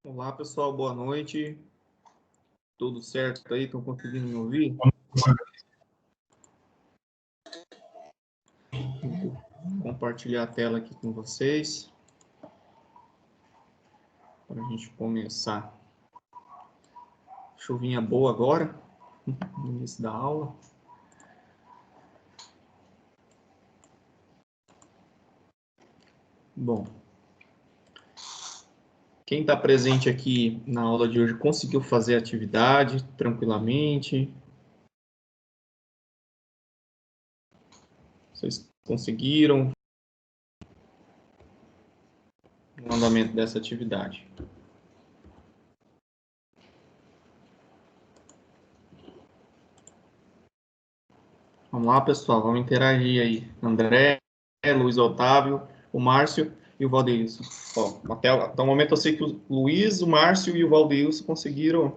Olá, pessoal, boa noite. Tudo certo aí? Estão conseguindo me ouvir? Vou compartilhar a tela aqui com vocês para a gente começar. Chuvinha boa agora, no início da aula. Bom, quem está presente aqui na aula de hoje conseguiu fazer a atividade tranquilamente? Vocês conseguiram o andamento dessa atividade? Vamos lá, pessoal, vamos interagir aí. André, Luiz Otávio, o Márcio e o Valdeilson. Até o momento eu sei que o Luiz, o Márcio e o Valdeilson conseguiram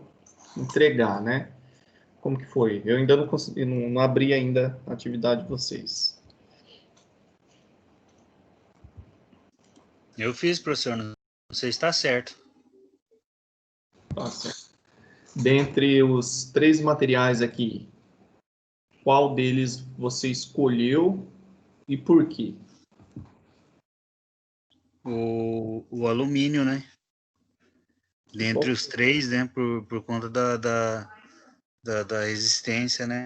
entregar, né? Como que foi? Eu ainda não consegui, não abri ainda a atividade de vocês. Eu fiz, professor, não sei se está certo. Tá certo. Dentre os 3 materiais aqui, qual deles você escolheu e por quê? O alumínio, né? Dentre os 3, né? Por conta da resistência, né?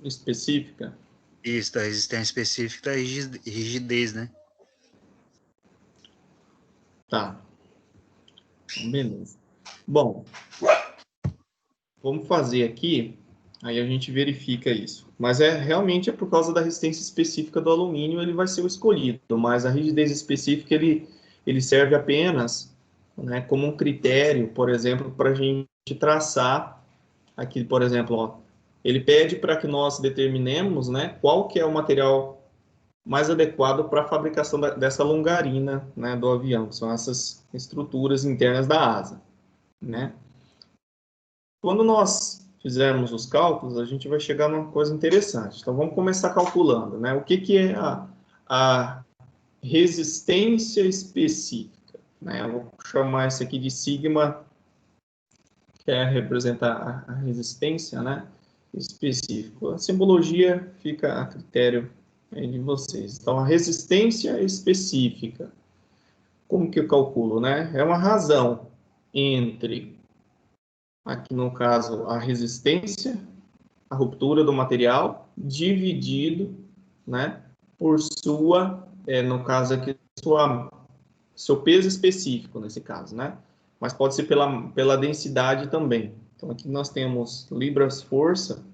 Específica? Isso, da resistência específica da rigidez, né? Tá. Então, beleza. Bom, vamos fazer aqui, aí a gente verifica isso. Mas realmente é por causa da resistência específica do alumínio, ele vai ser o escolhido, mas a rigidez específica, ele serve apenas, né, como um critério, por exemplo, para a gente traçar aqui, por exemplo, ó, ele pede para que nós determinemos, né, qual que é o material mais adequado para a fabricação dessa longarina, né, do avião, que são essas estruturas internas da asa, né? Quando nós fizermos os cálculos, a gente vai chegar numa coisa interessante. Então, vamos começar calculando, né? O que é a resistência específica, né? Eu vou chamar isso aqui de sigma, que é representar a resistência, né? Específica. A simbologia fica a critério de vocês. Então, a resistência específica, como que eu calculo, né? É uma razão entre, aqui no caso, a resistência, a ruptura do material, dividido, né, por sua, no caso aqui, seu peso específico, nesse caso, né? Mas pode ser pela densidade também. Então, aqui nós temos libras força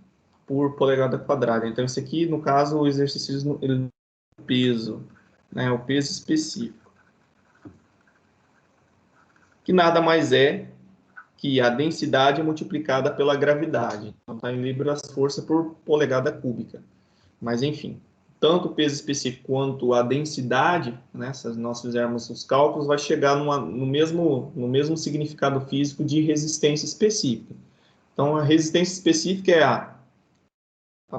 por polegada quadrada. Então, esse aqui, no caso, o exercício do peso, né, o peso específico. Que nada mais é que a densidade multiplicada pela gravidade. Então, está em libras força por polegada cúbica. Mas, enfim, tanto o peso específico quanto a densidade, né, se nós fizermos os cálculos, vai chegar no mesmo significado físico de resistência específica. Então, a resistência específica é a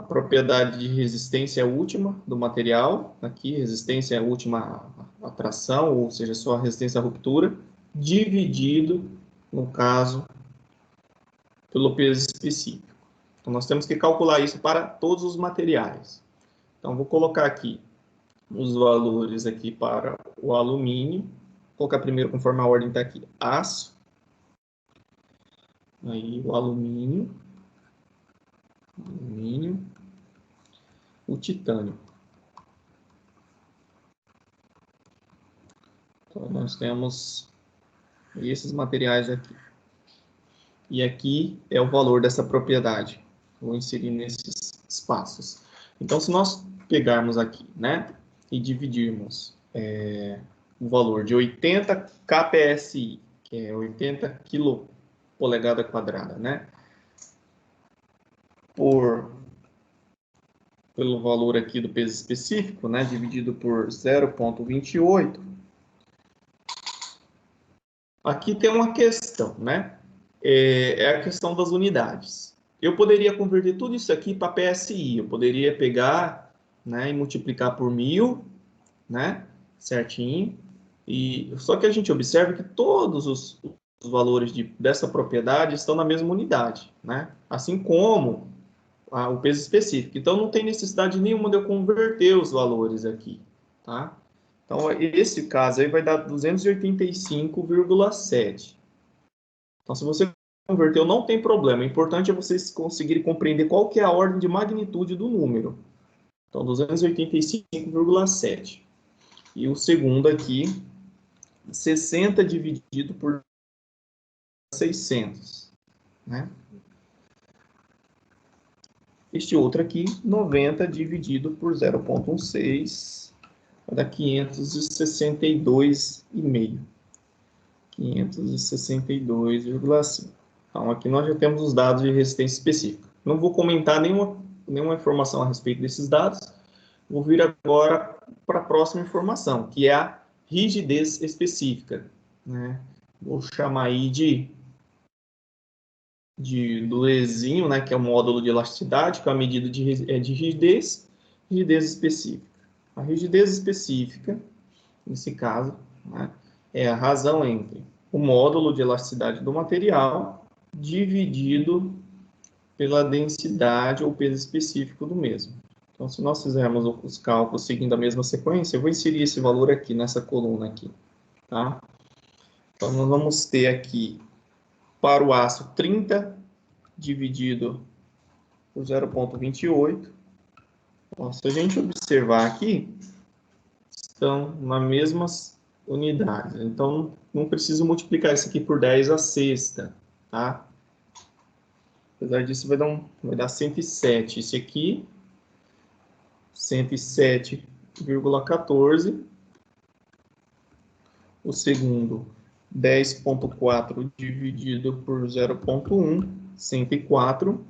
propriedade de resistência última do material, aqui, resistência é a última atração, ou seja, sua resistência à ruptura, dividido, no caso, pelo peso específico. Então, nós temos que calcular isso para todos os materiais. Então, vou colocar aqui os valores aqui para o alumínio. Vou colocar primeiro conforme a ordem está aqui. Aço. Aí o alumínio. O titânio. Então, nós temos esses materiais aqui. E aqui é o valor dessa propriedade. Vou inserir nesses espaços. Então, se nós pegarmos aqui, né, e dividirmos o valor de 80 kPSI, que é 80 kg polegada quadrada, né, pelo valor aqui do peso específico, né, dividido por 0,28, aqui tem uma questão, né, é a questão das unidades. Eu poderia converter tudo isso aqui para PSI, eu poderia pegar, né, e multiplicar por 1000, né, certinho, Só que a gente observa que todos os valores dessa propriedade estão na mesma unidade, né? Assim como o peso específico. Então, não tem necessidade nenhuma de eu converter os valores aqui, tá? Então, esse caso aí vai dar 285,7. Então, se você converteu, não tem problema. O importante é vocês conseguirem compreender qual que é a ordem de magnitude do número. Então, 285,7. E o segundo aqui, 60 dividido por 600, né? Este outro aqui, 90 dividido por 0,16, vai dar 562,5. 562,5. Então, aqui nós já temos os dados de resistência específica. Não vou comentar nenhuma informação a respeito desses dados. Vou vir agora para a próxima informação, que é a rigidez específica, né? Vou chamar aí do Ezinho, né, que é o módulo de elasticidade, que é a medida de rigidez específica. A rigidez específica, nesse caso, né, é a razão entre o módulo de elasticidade do material dividido pela densidade ou peso específico do mesmo. Então, se nós fizermos os cálculos seguindo a mesma sequência, eu vou inserir esse valor aqui, nessa coluna aqui, tá? Então, nós vamos ter aqui, para o aço, 30 dividido por 0,28. Então, se a gente observar aqui, estão nas mesmas unidades. Então, não preciso multiplicar isso aqui por 10 à sexta, tá? Apesar disso, vai dar 107. Esse aqui, 107,14. O segundo, 10,4 dividido por 0,1, 104.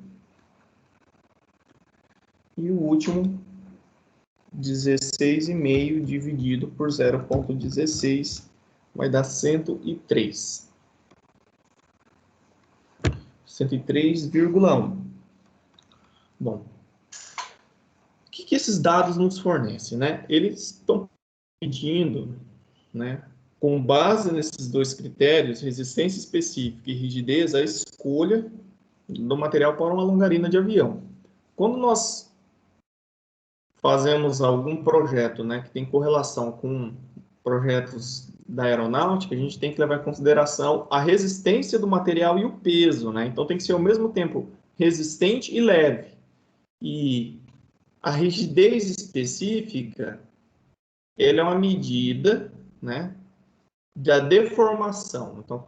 E o último, 16,5 dividido por 0,16, vai dar 103. 103,1. Bom, o que esses dados nos fornecem, né? Eles estão pedindo, né, com base nesses dois critérios, resistência específica e rigidez, a escolha do material para uma longarina de avião. Quando nós fazemos algum projeto, né, que tem correlação com projetos da aeronáutica, a gente tem que levar em consideração a resistência do material e o peso, né? Então tem que ser ao mesmo tempo resistente e leve. E a rigidez específica, ela é uma medida, né, da deformação. Então,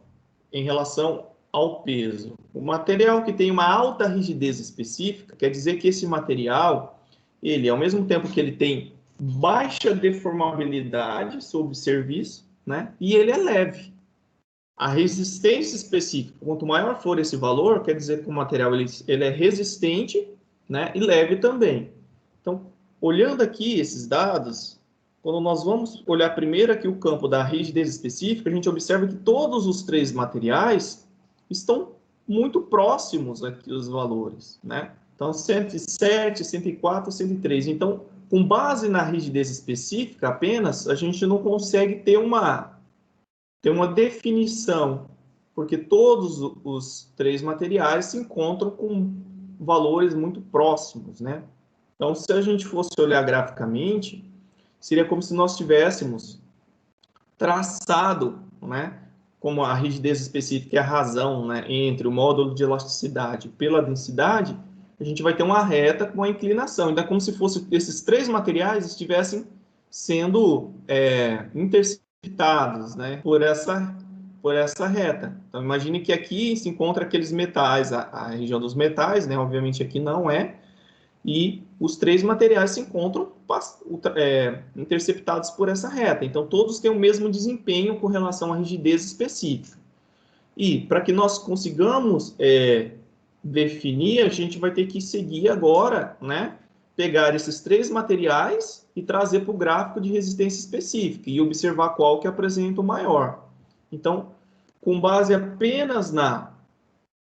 em relação ao peso, o material que tem uma alta rigidez específica quer dizer que esse material, ele, ao mesmo tempo que ele tem baixa deformabilidade sob serviço, né, e ele é leve. A resistência específica, quanto maior for esse valor, quer dizer que o material ele é resistente, né, e leve também. Então, olhando aqui esses dados, quando nós vamos olhar primeiro aqui o campo da rigidez específica, a gente observa que todos os três materiais estão muito próximos aqui os valores, né? Então, 107, 104, 103. Então, com base na rigidez específica apenas, a gente não consegue ter uma definição, porque todos os três materiais se encontram com valores muito próximos, né? Então, se a gente fosse olhar graficamente, seria como se nós tivéssemos traçado, né, como a rigidez específica é a razão, né, entre o módulo de elasticidade pela densidade, a gente vai ter uma reta com a inclinação. Então, é como se fosse esses três materiais estivessem sendo interceptados, né, por essa reta. Então, imagine que aqui se encontra aqueles metais, a região dos metais, né, obviamente aqui não é, e os três materiais se encontram interceptados por essa reta. Então, todos têm o mesmo desempenho com relação à rigidez específica. E, para que nós consigamos definir, a gente vai ter que seguir agora, né, pegar esses três materiais e trazer para o gráfico de resistência específica e observar qual que apresenta o maior. Então, com base apenas na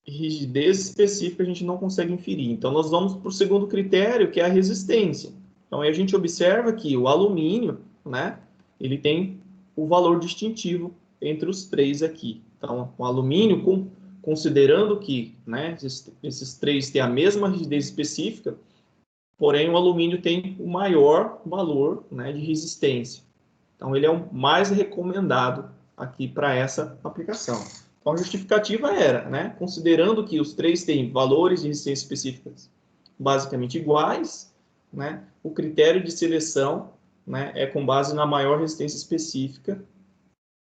rigidez específica, a gente não consegue inferir. Então, nós vamos para o segundo critério, que é a resistência. Então, aí a gente observa que o alumínio, né, ele tem o valor distintivo entre os três aqui. Então, o alumínio, considerando que, né, esses três têm a mesma rigidez específica, porém o alumínio tem o maior valor, né, de resistência. Então, ele é o mais recomendado aqui para essa aplicação. Então, a justificativa era, né, considerando que os três têm valores de resistência específicas basicamente iguais, né, o critério de seleção, né, é com base na maior resistência específica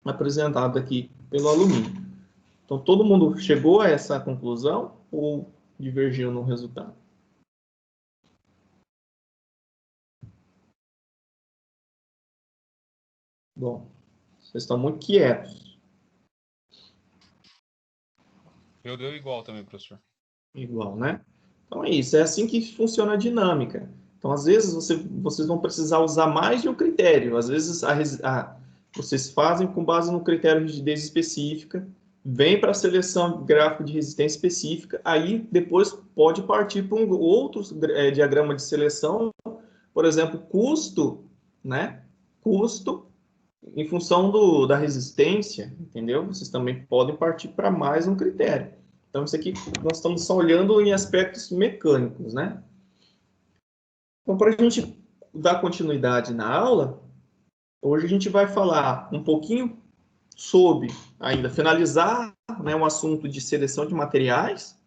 apresentada aqui pelo alumínio. Então, todo mundo chegou a essa conclusão ou divergiu no resultado? Bom, vocês estão muito quietos. Eu deu igual também, professor. Igual, né? Então é isso, é assim que funciona a dinâmica. Então, às vezes, vocês vão precisar usar mais de um critério. Às vezes, vocês fazem com base no critério de rigidez específica, vem para a seleção gráfico de resistência específica, aí depois pode partir para um outro diagrama de seleção, por exemplo, custo, né? Custo em função da resistência, entendeu? Vocês também podem partir para mais um critério. Então, isso aqui nós estamos só olhando em aspectos mecânicos, né? Então, para a gente dar continuidade na aula, hoje a gente vai falar um pouquinho sobre, ainda, finalizar, né, um assunto de seleção de materiais,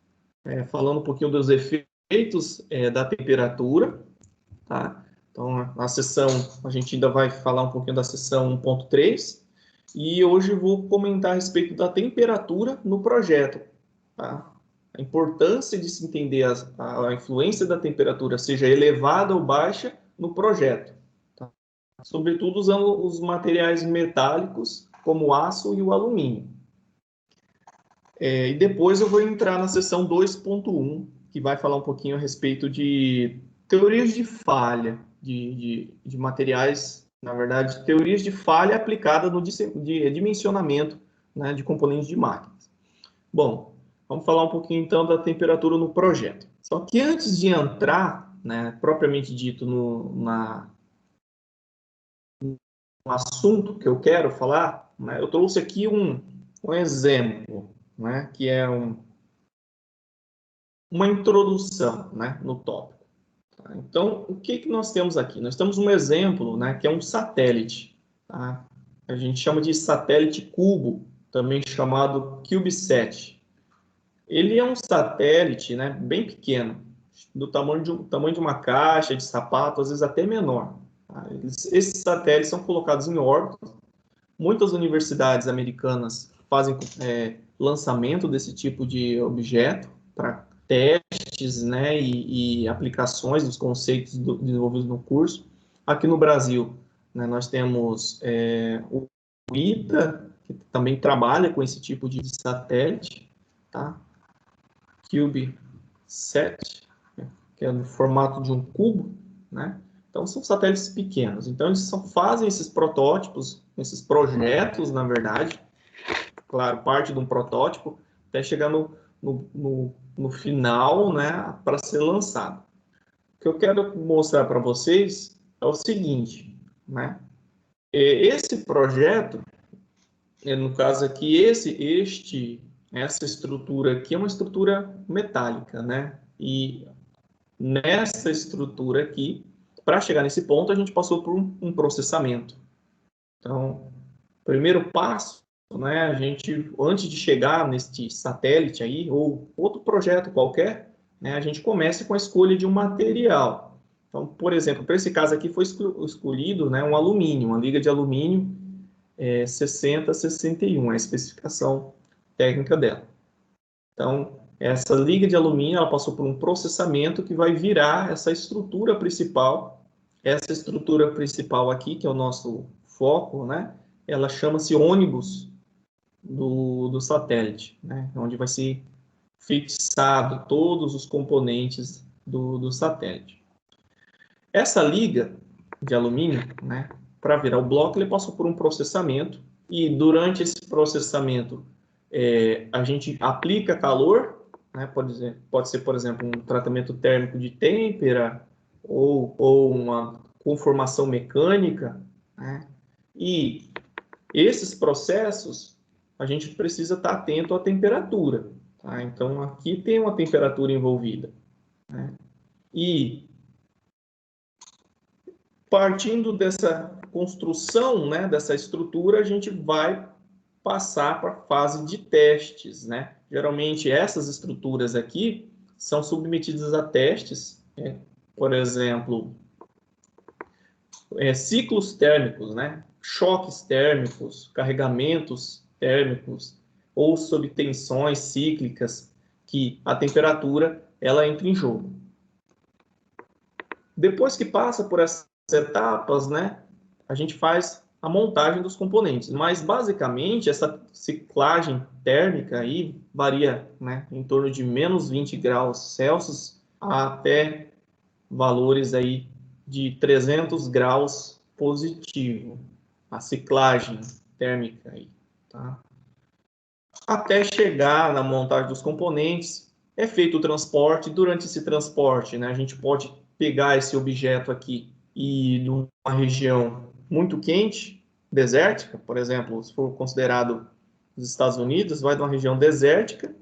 falando um pouquinho dos efeitos da temperatura, tá? Então, a sessão, a gente ainda vai falar um pouquinho da sessão 1.3, e hoje eu vou comentar a respeito da temperatura no projeto, tá? A importância de se entender a influência da temperatura, seja elevada ou baixa, no projeto, tá? Sobretudo usando os materiais metálicos, como o aço e o alumínio. E depois eu vou entrar na seção 2.1, que vai falar um pouquinho a respeito de teorias de falha de materiais, na verdade, teorias de falha aplicada no dimensionamento, né, de componentes de máquinas. Bom, vamos falar um pouquinho então da temperatura no projeto. Só que antes de entrar, né, propriamente dito no assunto que eu quero falar, né, eu trouxe aqui um exemplo, né, que é uma introdução, né, no tópico. Tá? Então, o que nós temos aqui? Nós temos um exemplo, né, que é um satélite. Tá? A gente chama de satélite cubo, também chamado CubeSat. Ele é um satélite, né, bem pequeno, do tamanho de uma caixa de sapato, às vezes até menor. Tá? Esses satélites são colocados em órbita. Muitas universidades americanas fazem lançamento desse tipo de objeto para testes, né, e aplicações dos conceitos desenvolvidos no curso. Aqui no Brasil, né, nós temos o ITA, que também trabalha com esse tipo de satélite, tá? CubeSat, que é no formato de um cubo, né? Então, são satélites pequenos. Então, eles fazem esses protótipos, esses projetos, na verdade, claro, parte de um protótipo, até chegar no final, né, para ser lançado. O que eu quero mostrar para vocês é o seguinte, né? Esse projeto, no caso aqui, essa estrutura aqui é uma estrutura metálica, né? E nessa estrutura aqui, para chegar nesse ponto, a gente passou por um processamento. Então, primeiro passo, né, a gente, antes de chegar neste satélite aí, ou outro projeto qualquer, né, a gente começa com a escolha de um material. Então, por exemplo, para esse caso aqui foi escolhido, né, um alumínio, uma liga de alumínio 6061, a especificação técnica dela. Então, essa liga de alumínio, ela passou por um processamento que vai virar essa estrutura principal. Essa estrutura principal aqui, que é o nosso foco, né? Ela chama-se ônibus do satélite, né? Onde vai ser fixado todos os componentes do satélite. Essa liga de alumínio, né? Para virar o bloco, ele passou por um processamento e durante esse processamento a gente aplica calor, né? Pode ser, por exemplo, um tratamento térmico de têmpera ou uma conformação mecânica, né? E Esses processos, a gente precisa estar atento à temperatura. Tá? Então, aqui tem uma temperatura envolvida. Né? E, partindo dessa construção, né, dessa estrutura, a gente vai passar para a fase de testes. Né? Geralmente, essas estruturas aqui são submetidas a testes, né? Por exemplo, ciclos térmicos, né? Choques térmicos, carregamentos térmicos ou sob tensões cíclicas que a temperatura ela entra em jogo. Depois que passa por essas etapas, né, a gente faz a montagem dos componentes, mas basicamente essa ciclagem térmica aí varia, né, em torno de menos 20 graus Celsius até valores aí de 300 graus positivo, a ciclagem térmica aí, tá? Até chegar na montagem dos componentes, é feito o transporte. Durante esse transporte, né, a gente pode pegar esse objeto aqui e ir numa região muito quente, desértica, por exemplo, se for considerado os Estados Unidos, vai de uma região desértica,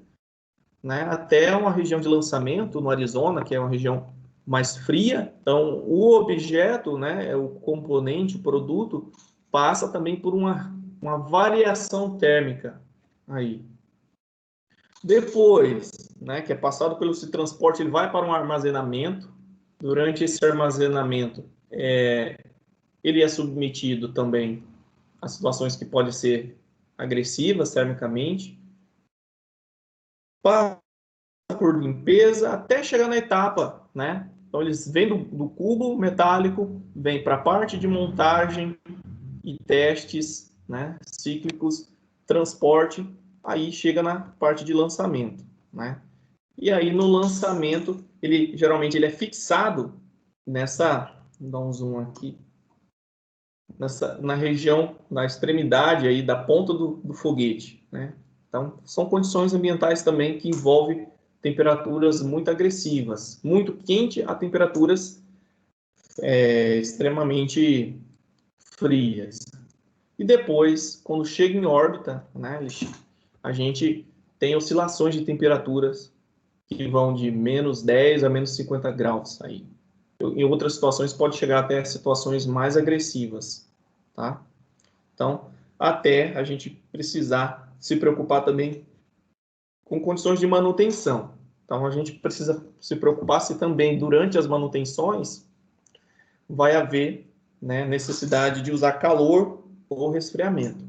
né, até uma região de lançamento no Arizona, que é uma região mais fria. Então, o objeto, né, o componente, o produto, passa também por uma variação térmica aí. Depois, né, que é passado pelo esse transporte, ele vai para um armazenamento. Durante esse armazenamento, ele é submetido também a situações que podem ser agressivas termicamente. Passa por limpeza até chegar na etapa, né? Então, eles vêm do cubo metálico, vêm para a parte de montagem e testes, né, cíclicos, transporte, aí chega na parte de lançamento, né? E aí, no lançamento, geralmente ele é fixado nessa, vou dar um zoom aqui, na região, na extremidade aí da ponta do foguete, né? Então, são condições ambientais também que envolvem temperaturas muito agressivas, muito quente a temperaturas extremamente frias. E depois, quando chega em órbita, né, a gente tem oscilações de temperaturas que vão de menos 10 a menos 50 graus aí. Em outras situações pode chegar até situações mais agressivas, tá? Então, até a gente precisar se preocupar também com condições de manutenção. Então, a gente precisa se preocupar se também durante as manutenções vai haver, né, necessidade de usar calor ou resfriamento.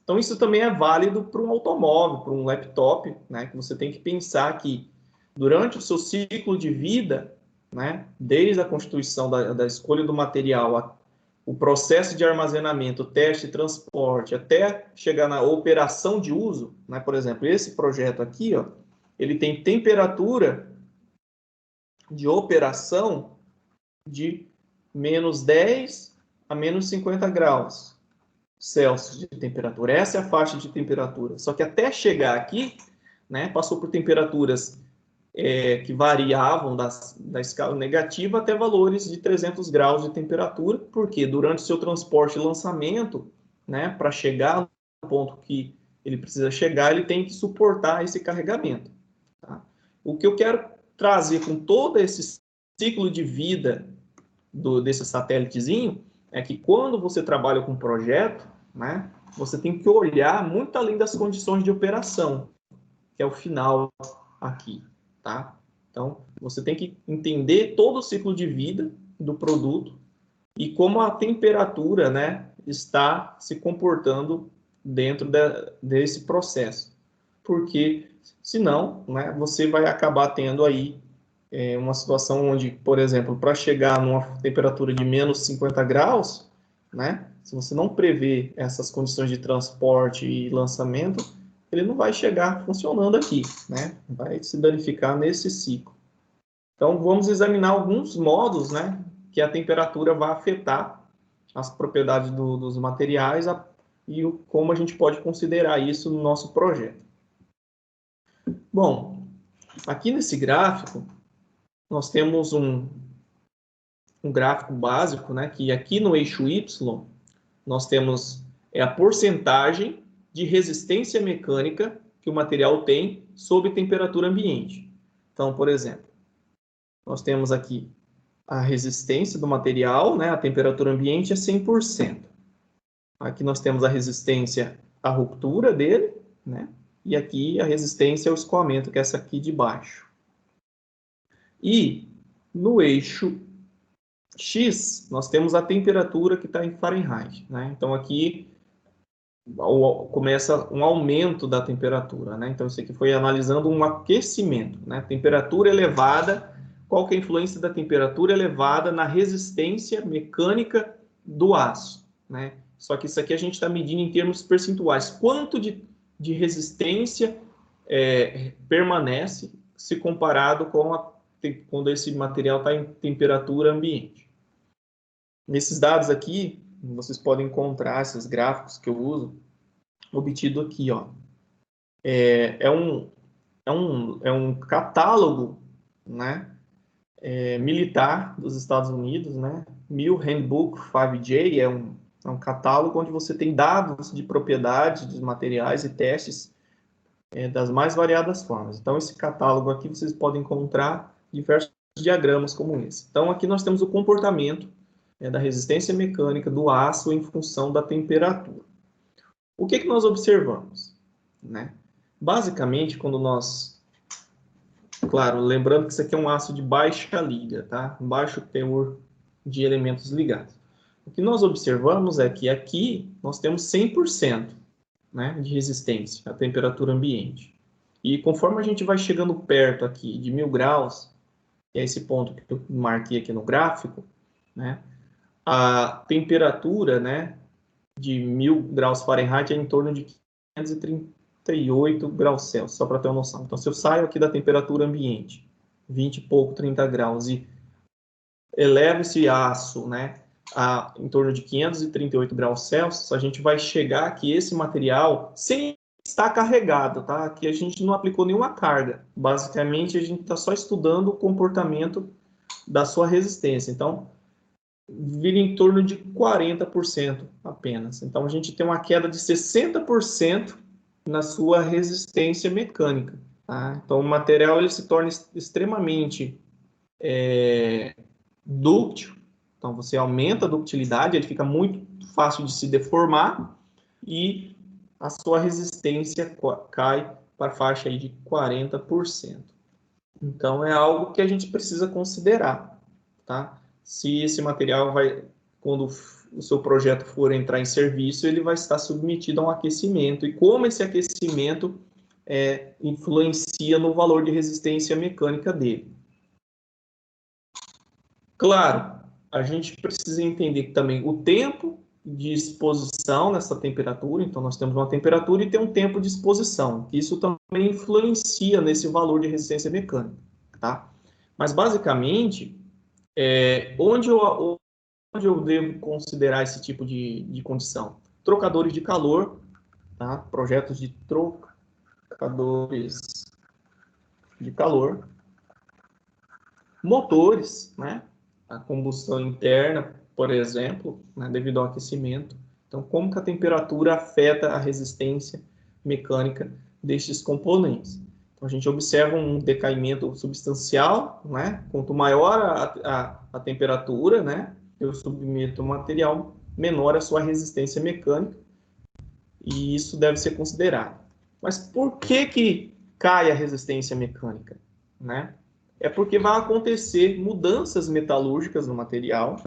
Então, isso também é válido para um automóvel, para um laptop, né, que você tem que pensar que durante o seu ciclo de vida, né, desde a constituição da escolha do material, o processo de armazenamento, teste e transporte, até chegar na operação de uso, né, por exemplo, esse projeto aqui, ó, ele tem temperatura de operação de menos 10 a menos 50 graus Celsius de temperatura. Essa é a faixa de temperatura. Só que até chegar aqui, né, passou por temperaturas que variavam da escala negativa até valores de 300 graus de temperatura, porque durante o seu transporte e lançamento, né, para chegar no ponto que ele precisa chegar, ele tem que suportar esse carregamento. Tá? O que eu quero trazer com todo esse ciclo de vida desse satélitezinho é que quando você trabalha com um projeto, né, você tem que olhar muito além das condições de operação, que é o final aqui, tá? Então, você tem que entender todo o ciclo de vida do produto e como a temperatura, né, está se comportando dentro desse processo. Porque, senão, né, você vai acabar tendo aí uma situação onde, por exemplo, para chegar numa temperatura de menos 50 graus, né, se você não prevê essas condições de transporte e lançamento, ele não vai chegar funcionando aqui, né, vai se danificar nesse ciclo. Então, vamos examinar alguns modos, né, que a temperatura vai afetar as propriedades dos materiais e como a gente pode considerar isso no nosso projeto. Bom, aqui nesse gráfico, nós temos um gráfico básico, né, que aqui no eixo Y, nós temos É a porcentagem de resistência mecânica que o material tem sob temperatura ambiente. Então, por exemplo, nós temos aqui a resistência do material, né? A temperatura ambiente é 100%. Aqui nós temos a resistência à ruptura dele, né? E aqui a resistência ao escoamento, que é essa aqui de baixo. E no eixo X, nós temos a temperatura que está em Fahrenheit, né? Então aqui começa um aumento da temperatura, né? Então isso aqui foi analisando um aquecimento, né? Temperatura elevada, qual que é a influência da temperatura elevada na resistência mecânica do aço, né? Só que isso aqui a gente está medindo em termos percentuais. Quanto de resistência permanece se comparado com quando esse material está em temperatura ambiente. Nesses dados aqui, vocês podem encontrar esses gráficos que eu uso, obtido aqui, ó. É um catálogo, né, militar dos Estados Unidos, né? Mill Handbook 5J é um catálogo onde você tem dados de propriedade dos materiais e testes das mais variadas formas. Então, esse catálogo aqui vocês podem encontrar diversos diagramas como esse. Então, aqui nós temos o comportamento da resistência mecânica do aço em função da temperatura. O que nós observamos, né? Basicamente, quando nós... Claro, lembrando que isso aqui é um aço de baixa liga, tá? Baixo teor de elementos ligados. O que nós observamos é que aqui nós temos 100%, né, de resistência à temperatura ambiente. E conforme a gente vai chegando perto aqui de 1000 graus, que é esse ponto que eu marquei aqui no gráfico, né, a temperatura, né, de 1000 graus Fahrenheit é em torno de 538 graus Celsius, só para ter uma noção. Então, se eu saio aqui da temperatura ambiente, 20 e pouco, 30 graus, e elevo esse aço, né, em torno de 538 graus Celsius, a gente vai chegar aqui, esse material, sem estar carregado, tá? Aqui a gente não aplicou nenhuma carga. Basicamente, a gente está só estudando o comportamento da sua resistência. Então, vira em torno de 40% apenas. Então, a gente tem uma queda de 60% na sua resistência mecânica. Tá? Então, o material ele se torna extremamente dúctil. Então, você aumenta a ductilidade, ele fica muito fácil de se deformar e a sua resistência cai para a faixa aí de 40%. Então, é algo que a gente precisa considerar, tá? Se esse material quando o seu projeto for entrar em serviço, ele vai estar submetido a um aquecimento. E como esse aquecimento influencia no valor de resistência mecânica dele. Claro, a gente precisa entender também o tempo de exposição nessa temperatura. Então, nós temos uma temperatura e tem um tempo de exposição. Isso também influencia nesse valor de resistência mecânica, tá? Mas, basicamente, onde eu devo considerar esse tipo de condição? Trocadores de calor, tá? Projetos de trocadores de calor. Motores, né? A combustão interna, por exemplo, né? Devido ao aquecimento. Então, como que a temperatura afeta a resistência mecânica destes componentes? Então, a gente observa um decaimento substancial, né? Quanto maior a temperatura, né? Eu submeto o material, menor a sua resistência mecânica, e isso deve ser considerado. Mas por que cai a resistência mecânica, né? É porque vai acontecer mudanças metalúrgicas no material,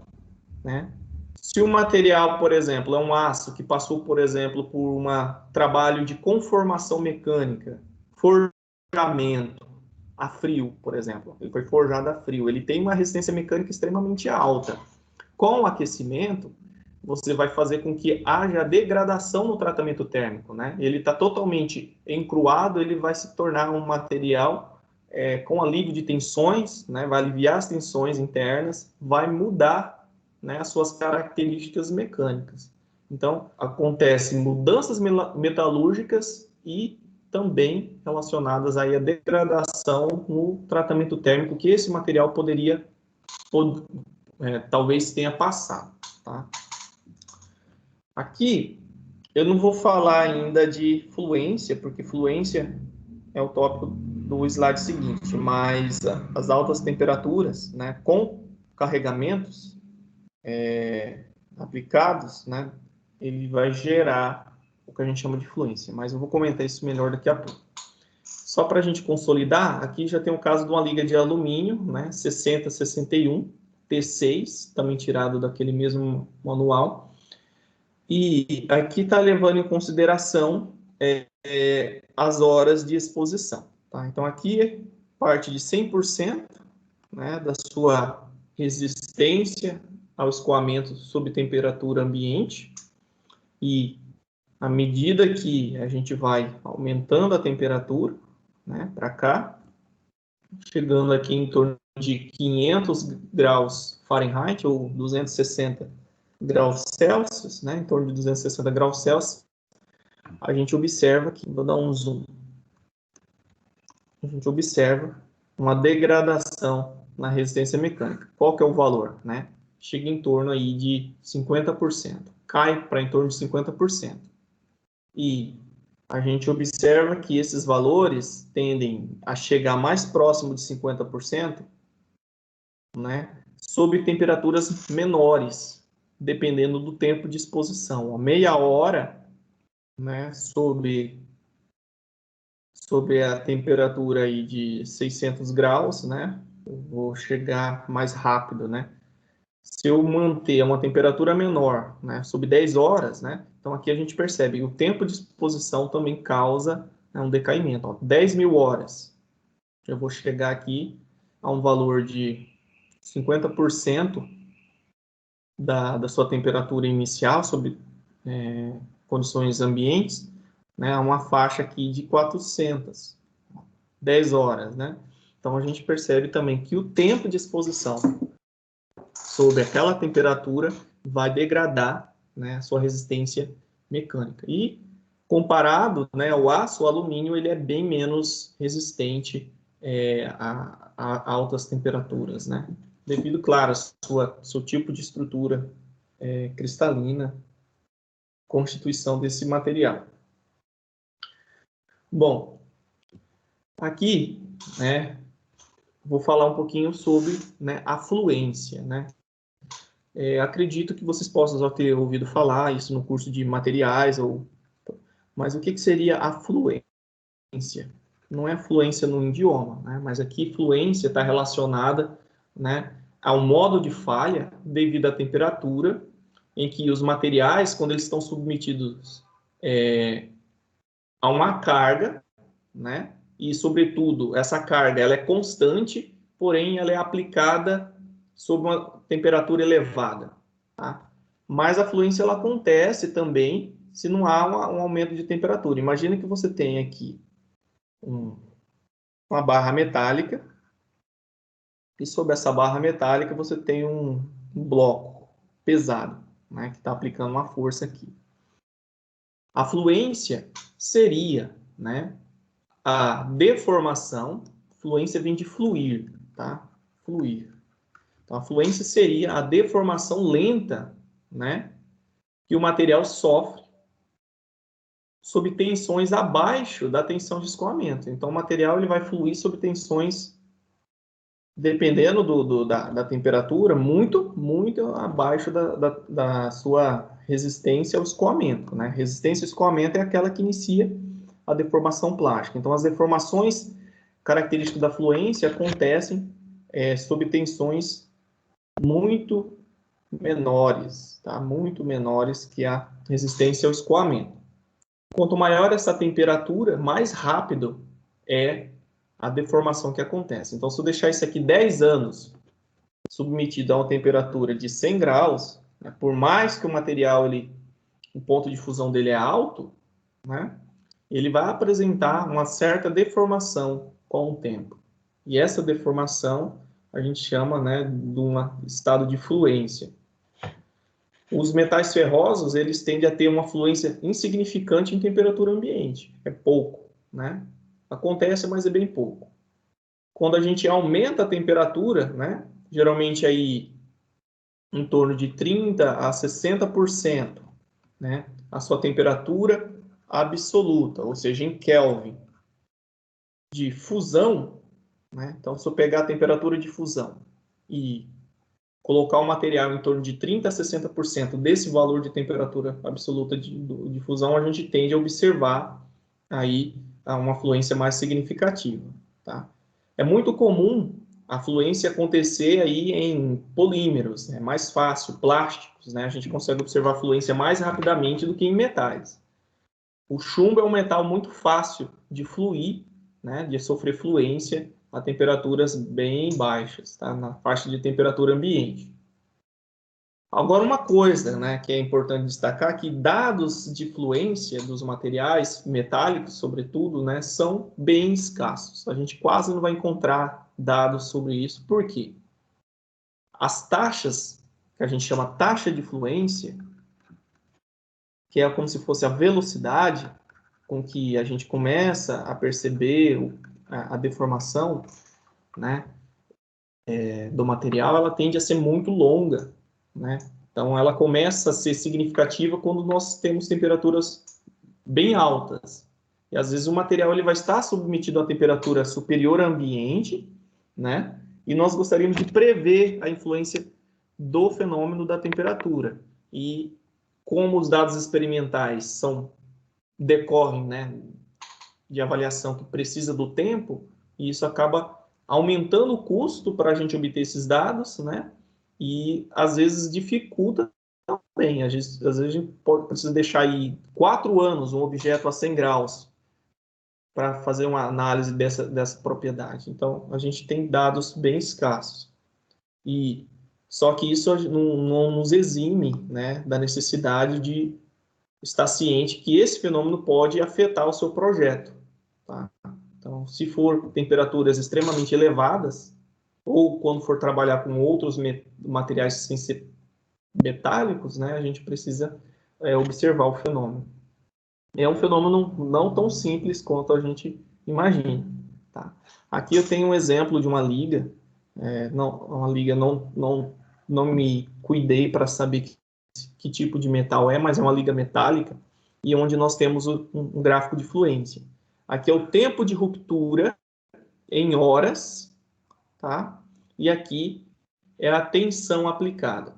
né? Se o material, por exemplo, é um aço que passou, por exemplo, por um trabalho de conformação mecânica, forjamento a frio, por exemplo, ele foi forjado a frio, ele tem uma resistência mecânica extremamente alta. Com o aquecimento, você vai fazer com que haja degradação no tratamento térmico, né? Ele está totalmente encruado, ele vai se tornar um material com alívio de tensões, né? Vai aliviar as tensões internas, vai mudar, né, as suas características mecânicas. Então, acontecem mudanças metalúrgicas e também relacionadas aí à degradação no tratamento térmico que esse material talvez tenha passado, tá? Aqui, Eu não vou falar ainda de fluência, porque fluência é o tópico do slide seguinte, mas as altas temperaturas, né, com carregamentos aplicados, né, ele vai gerar o que a gente chama de fluência, mas eu vou comentar isso melhor daqui a pouco. Só para a gente consolidar, aqui já tem o caso de uma liga de alumínio, né, 6061, T6, também tirado daquele mesmo manual, e aqui está levando em consideração as horas de exposição. Tá? Então, aqui parte de 100%, né, da sua resistência ao escoamento sob temperatura ambiente, e à medida que a gente vai aumentando a temperatura, né, para cá, chegando aqui em torno de 500 graus Fahrenheit ou 260 graus Celsius, né, em torno de 260 graus Celsius, a gente observa aqui, vou dar um zoom, a gente observa uma degradação na resistência mecânica. Qual que é o valor, né? Chega em torno aí de 50%, cai para em torno de 50%. E a gente observa que esses valores tendem a chegar mais próximo de 50%, né, sob temperaturas menores, dependendo do tempo de exposição. A meia hora, né, sob a temperatura aí de 600 graus, né, eu vou chegar mais rápido, né. Se eu manter uma temperatura menor, né, sob 10 horas, né, então aqui a gente percebe que o tempo de exposição também causa, né, um decaimento. Ó, 10.000 horas, eu vou chegar aqui a um valor de 50% da sua temperatura inicial, sob condições ambientes, né, a uma faixa aqui de 400, 10 horas, né? Então a gente percebe também que o tempo de exposição sob aquela temperatura vai degradar, né, a sua resistência mecânica. E comparado, né, ao aço, o alumínio ele é bem menos resistente a altas temperaturas, né? Devido, claro, ao seu tipo de estrutura cristalina, constituição desse material. Bom, aqui, né, vou falar um pouquinho sobre, né, a fluência, né? Acredito que vocês possam já ter ouvido falar isso no curso de materiais, mas o que seria a fluência? Não é fluência no idioma, né? Mas aqui fluência está relacionada, né, ao modo de falha devido à temperatura em que os materiais, quando eles estão submetidos a uma carga, né, e sobretudo essa carga ela é constante, porém ela é aplicada sob uma temperatura elevada, tá? Mas a fluência ela acontece também se não há um aumento de temperatura. Imagina que você tem aqui uma barra metálica e sobre essa barra metálica você tem um bloco pesado, né, que está aplicando uma força aqui. A fluência seria, né, a deformação. Fluência vem de fluir, tá? Fluir. Então, a fluência seria a deformação lenta, né, que o material sofre sob tensões abaixo da tensão de escoamento. Então, o material ele vai fluir sob tensões, dependendo da temperatura, muito abaixo da sua resistência ao escoamento, né? Resistência ao escoamento é aquela que inicia a deformação plástica. Então, as deformações características da fluência acontecem sob tensões muito menores, tá? Muito menores que a resistência ao escoamento. Quanto maior essa temperatura, mais rápido é a deformação que acontece. Então, se eu deixar isso aqui 10 anos submetido a uma temperatura de 100 graus, né, por mais que o material, o ponto de fusão dele é alto, né, ele vai apresentar uma certa deformação com o tempo. E essa deformação a gente chama, né, de um estado de fluência. Os metais ferrosos, eles tendem a ter uma fluência insignificante em temperatura ambiente. É pouco, né? Acontece, mas é bem pouco. Quando a gente aumenta a temperatura, né, geralmente aí em torno de 30% a 60%, né, a sua temperatura absoluta, ou seja, em Kelvin, de fusão, né? Então, se eu pegar a temperatura de fusão e colocar o material em torno de 30% a 60% desse valor de temperatura absoluta de fusão, a gente tende a observar aí uma fluência mais significativa, tá? É muito comum a fluência acontecer aí em polímeros, é mais fácil, plásticos, né? A gente consegue observar a fluência mais rapidamente do que em metais. O chumbo é um metal muito fácil de fluir, né? De sofrer fluência a temperaturas bem baixas, tá? Na faixa de temperatura ambiente. Agora, uma coisa, né, que é importante destacar, que dados de fluência dos materiais metálicos, sobretudo, né, são bem escassos. A gente quase não vai encontrar dados sobre isso. Por quê? As taxas, que a gente chama taxa de fluência, que é como se fosse a velocidade com que a gente começa a perceber a deformação, né, do material, ela tende a ser muito longa, né? Então, ela começa a ser significativa quando nós temos temperaturas bem altas. E, às vezes, o material ele vai estar submetido a temperatura superior ao ambiente, né? E nós gostaríamos de prever a influência do fenômeno da temperatura. E, como os dados experimentais decorrem, né, de avaliação que precisa do tempo, e isso acaba aumentando o custo para a gente obter esses dados, né? E às vezes dificulta também. Às vezes a gente precisa deixar aí 4 anos um objeto a 100 graus para fazer uma análise dessa propriedade. Então, a gente tem dados bem escassos. E só que isso não nos exime, né, da necessidade de estar ciente que esse fenômeno pode afetar o seu projeto. Tá? Então, se for temperaturas extremamente elevadas, ou quando for trabalhar com outros materiais sem ser metálicos, né, a gente precisa observar o fenômeno. É um fenômeno não tão simples quanto a gente imagina. Tá? Aqui eu tenho um exemplo de uma liga, uma liga não me cuidei para saber que tipo de metal é, mas é uma liga metálica, e onde nós temos um gráfico de fluência. Aqui é o tempo de ruptura em horas, tá? E aqui é a tensão aplicada.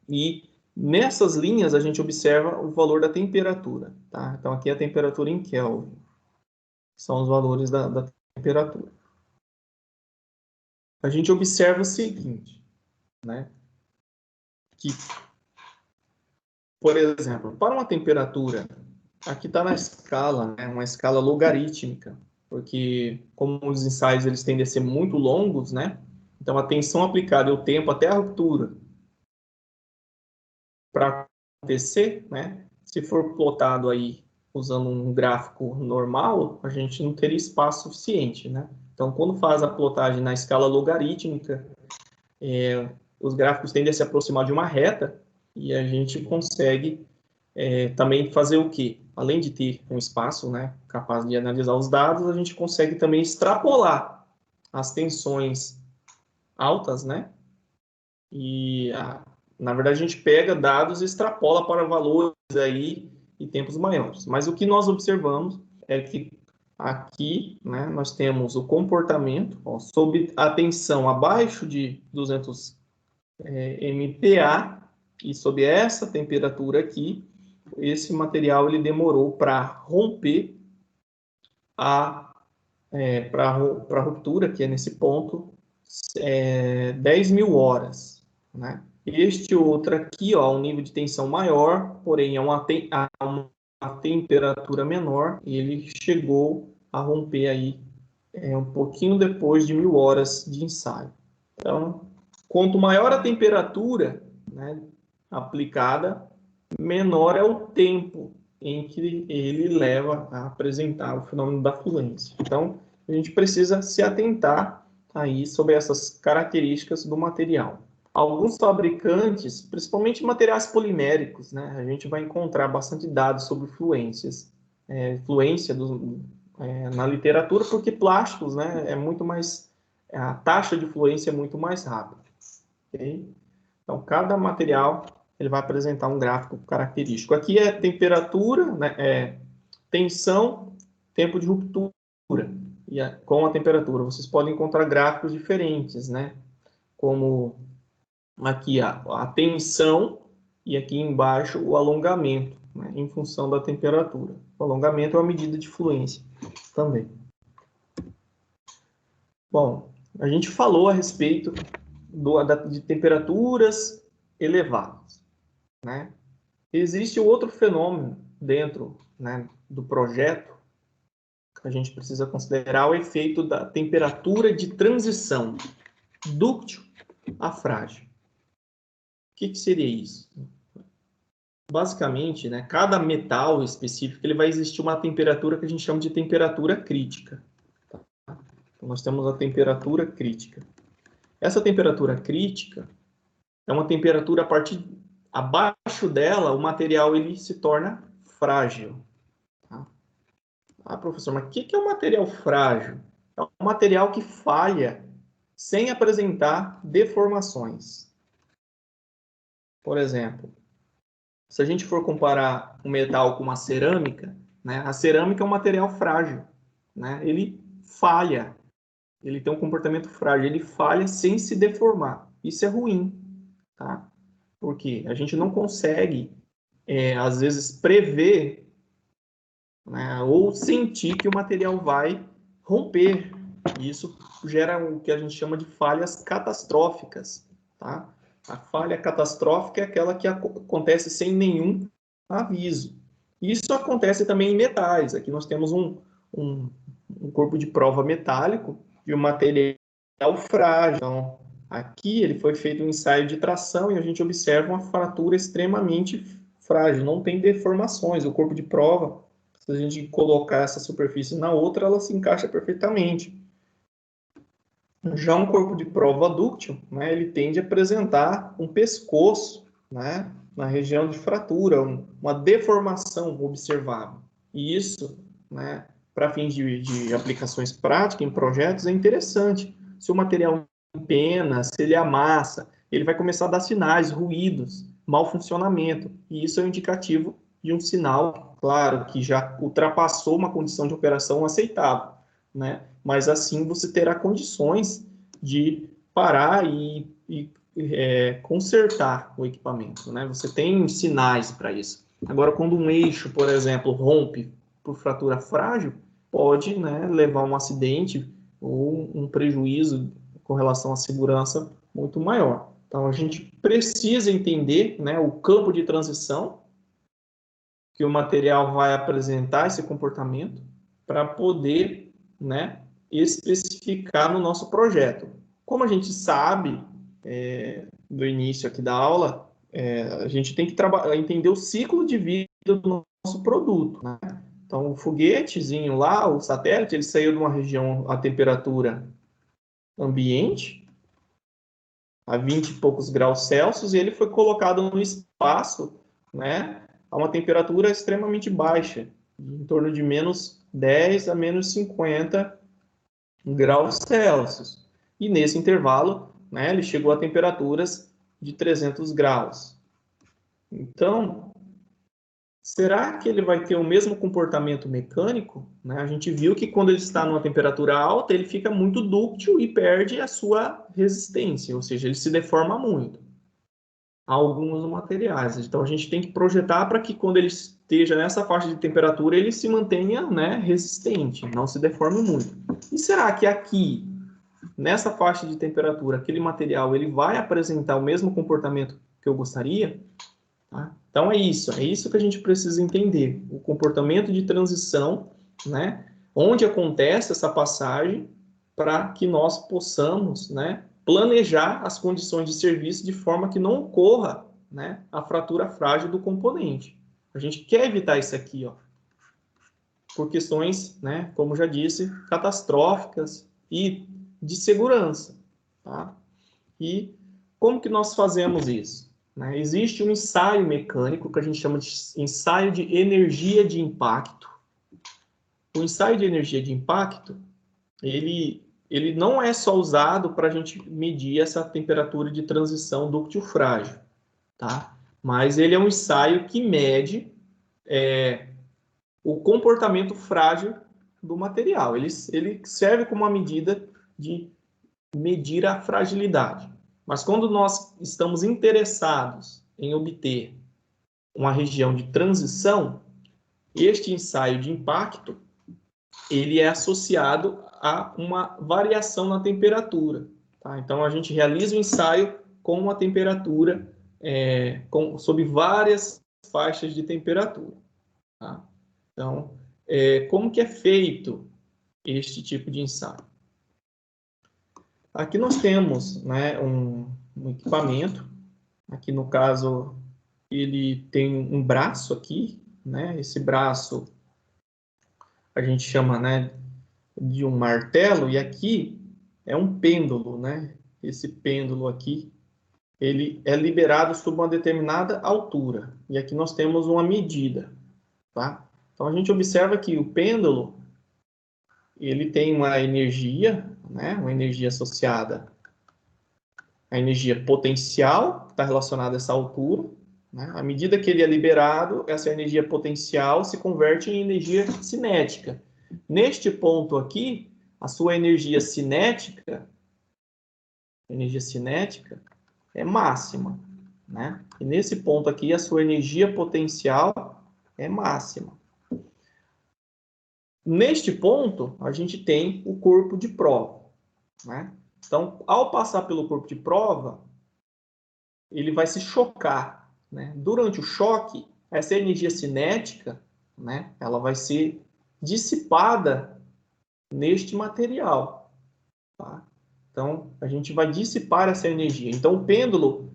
E nessas linhas a gente observa o valor da temperatura, tá? Então aqui é a temperatura em Kelvin. São os valores da temperatura. A gente observa o seguinte, né? Que, por exemplo, para uma temperatura, aqui está na escala, né? Uma escala logarítmica, porque como os ensaios eles tendem a ser muito longos, né? Então a tensão aplicada e o tempo até a ruptura para acontecer, né? Se for plotado aí usando um gráfico normal, a gente não teria espaço suficiente, né? Então, quando faz a plotagem na escala logarítmica, os gráficos tendem a se aproximar de uma reta e a gente consegue também fazer o quê? Além de ter um espaço, né, capaz de analisar os dados, a gente consegue também extrapolar as tensões altas, né? E na verdade, a gente pega dados e extrapola para valores aí e tempos maiores. Mas o que nós observamos é que aqui, né, nós temos o comportamento, ó, sob a tensão abaixo de 200 MPa, e sob essa temperatura aqui, esse material ele demorou para romper para a ruptura, que é nesse ponto, 10.000 horas, né? Este outro aqui, ó, um nível de tensão maior, porém a uma temperatura menor, e ele chegou a romper aí um pouquinho depois de 1.000 horas de ensaio. Então, quanto maior a temperatura, né, aplicada, menor é o tempo em que ele leva a apresentar o fenômeno da fluência. Então, a gente precisa se atentar aí sobre essas características do material. Alguns fabricantes, principalmente materiais poliméricos, né, a gente vai encontrar bastante dados sobre fluências, fluência na literatura, porque plásticos, né, é muito mais, a taxa de fluência é muito mais rápida. Okay? Então, cada material ele vai apresentar um gráfico característico. Aqui é temperatura, né, tensão, tempo de ruptura, e com a temperatura. Vocês podem encontrar gráficos diferentes, né? Como aqui a tensão e aqui embaixo o alongamento, né, em função da temperatura. O alongamento é uma medida de fluência também. Bom, a gente falou a respeito de temperaturas elevadas, né? Existe outro fenômeno dentro, né, do projeto que a gente precisa considerar, o efeito da temperatura de transição dúctil a frágil. O que seria isso? Basicamente, né, cada metal específico ele vai existir uma temperatura que a gente chama de temperatura crítica. Tá? Então, nós temos a temperatura crítica. Essa temperatura crítica é uma temperatura abaixo dela, o material ele se torna frágil. Tá? Ah, professor, mas o que é um material frágil? É um material que falha sem apresentar deformações. Por exemplo, se a gente for comparar um metal com uma cerâmica, né, a cerâmica é um material frágil, né? Ele falha, ele tem um comportamento frágil, ele falha sem se deformar. Isso é ruim, tá? Porque a gente não consegue, às vezes, prever, né, ou sentir que o material vai romper. Isso gera o que a gente chama de falhas catastróficas, tá? A falha catastrófica é aquela que acontece sem nenhum aviso. Isso acontece também em metais. Aqui nós temos um corpo de prova metálico de um material frágil. Então, aqui ele foi feito um ensaio de tração e a gente observa uma fratura extremamente frágil, não tem deformações. O corpo de prova, se a gente colocar essa superfície na outra, ela se encaixa perfeitamente. Já um corpo de prova dúctil, né, ele tende a apresentar um pescoço, né, na região de fratura, uma deformação observável. E isso, né, para fins de aplicações práticas em projetos, é interessante. Se o material empena, se ele amassa, ele vai começar a dar sinais, ruídos, mau funcionamento. E isso é um indicativo de um sinal, claro, que já ultrapassou uma condição de operação aceitável, né? Mas assim você terá condições de parar e consertar o equipamento, né? Você tem sinais para isso. Agora, quando um eixo, por exemplo, rompe por fratura frágil, pode, né, levar a um acidente ou um prejuízo com relação à segurança muito maior. Então, a gente precisa entender, né, o campo de transição que o material vai apresentar esse comportamento para poder, né, especificar no nosso projeto. Como a gente sabe, do início aqui da aula, a gente tem que entender o ciclo de vida do nosso produto, né? Então, o foguetezinho lá, o satélite, ele saiu de uma região a temperatura ambiente, a 20 e poucos graus Celsius, e ele foi colocado no espaço, né, a uma temperatura extremamente baixa, em torno de menos 10 a menos 50 graus Celsius. E nesse intervalo, né, ele chegou a temperaturas de 300 graus. Então, será que ele vai ter o mesmo comportamento mecânico? Né? A gente viu que quando ele está numa temperatura alta, ele fica muito dúctil e perde a sua resistência, ou seja, ele se deforma muito. Alguns materiais. Então, a gente tem que projetar para que quando ele esteja nessa faixa de temperatura, ele se mantenha, né, resistente, não se deforme muito. E será que aqui, nessa faixa de temperatura, aquele material ele vai apresentar o mesmo comportamento que eu gostaria? Tá? Então, é isso que a gente precisa entender. O comportamento de transição, né, onde acontece essa passagem, para que nós possamos, né, planejar as condições de serviço de forma que não ocorra, né, a fratura frágil do componente. A gente quer evitar isso aqui, ó, por questões, né, como já disse, catastróficas e de segurança. Tá? E como que nós fazemos isso? Né? Existe um ensaio mecânico que a gente chama de ensaio de energia de impacto. O ensaio de energia de impacto, ele não é só usado para a gente medir essa temperatura de transição dúctil frágil, tá? mas ele é um ensaio que mede o comportamento frágil do material. Ele serve como uma medida de medir a fragilidade. Mas quando nós estamos interessados em obter uma região de transição, este ensaio de impacto ele é associado a uma variação na temperatura. Tá? Então, a gente realiza o ensaio com uma temperatura, sob várias faixas de temperatura. Tá? Então, como que é feito este tipo de ensaio? Aqui nós temos, né, um equipamento. Aqui, no caso, ele tem um braço aqui, né? Esse braço a gente chama, né, de um martelo, e aqui é um pêndulo, né? Esse pêndulo aqui, ele é liberado sob uma determinada altura. E aqui nós temos uma medida, tá? Então, a gente observa que o pêndulo, ele tem uma energia, né? Uma energia associada à energia potencial, que está relacionada a essa altura, né? À medida que ele é liberado, essa energia potencial se converte em energia cinética. Neste ponto aqui, a sua energia cinética é máxima, né? E nesse ponto aqui, a sua energia potencial é máxima. Neste ponto, a gente tem o corpo de prova, né? Então, ao passar pelo corpo de prova, ele vai se chocar, né? Durante o choque, essa energia cinética, né, ela vai ser dissipada neste material, tá? Então, a gente vai dissipar essa energia. Então, o pêndulo,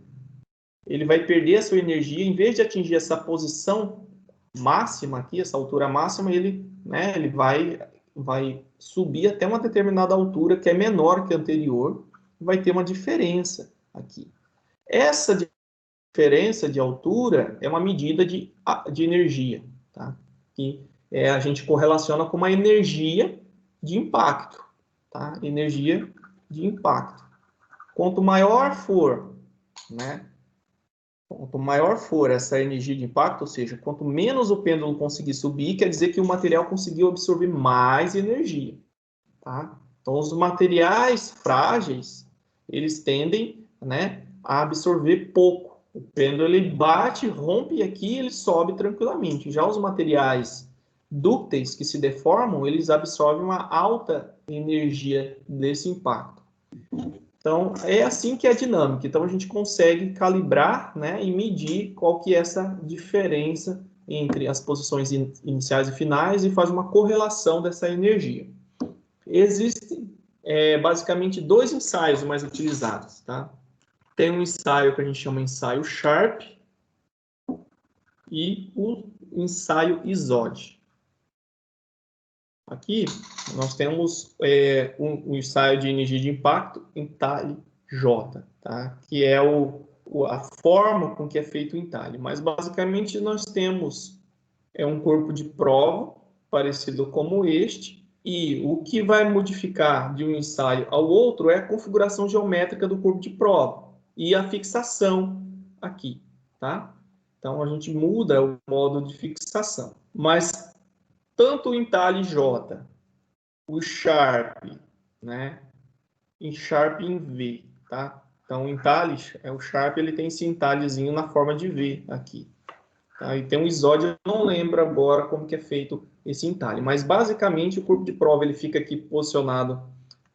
ele vai perder a sua energia, em vez de atingir essa posição máxima aqui, essa altura máxima, ele, né, ele vai subir até uma determinada altura que é menor que a anterior, vai ter uma diferença aqui. Essa diferença de altura é uma medida de energia, tá? Que a gente correlaciona com uma energia de impacto, tá? Energia de impacto. Quanto maior for, né? Quanto maior for essa energia de impacto, ou seja, quanto menos o pêndulo conseguir subir, quer dizer que o material conseguiu absorver mais energia, tá? Então, os materiais frágeis, eles tendem, né, a absorver pouco. O pêndulo, ele bate, rompe e aqui ele sobe tranquilamente. Já os materiais dúcteis que se deformam, eles absorvem uma alta energia desse impacto. Então, é assim que é a dinâmica. Então, a gente consegue calibrar, né, e medir qual que é essa diferença entre as posições iniciais e finais e faz uma correlação dessa energia. Existem, basicamente, dois ensaios mais utilizados, tá? Tem um ensaio que a gente chama ensaio Sharp e o ensaio ISOD. Aqui, nós temos um ensaio de energia de impacto entalhe J, tá? Que é a forma com que é feito o entalhe. Mas, basicamente, nós temos um corpo de prova parecido como este, e o que vai modificar de um ensaio ao outro é a configuração geométrica do corpo de prova e a fixação aqui, tá? Então, a gente muda o modo de fixação. Mas tanto o entalhe J, o Sharp, né? Em Sharp em V, tá? Então, o entalhe, o Sharp, ele tem esse entalhezinho na forma de V aqui. Tá? E tem um isódio, eu não lembro agora como que é feito esse entalhe. Mas, basicamente, o corpo de prova ele fica aqui posicionado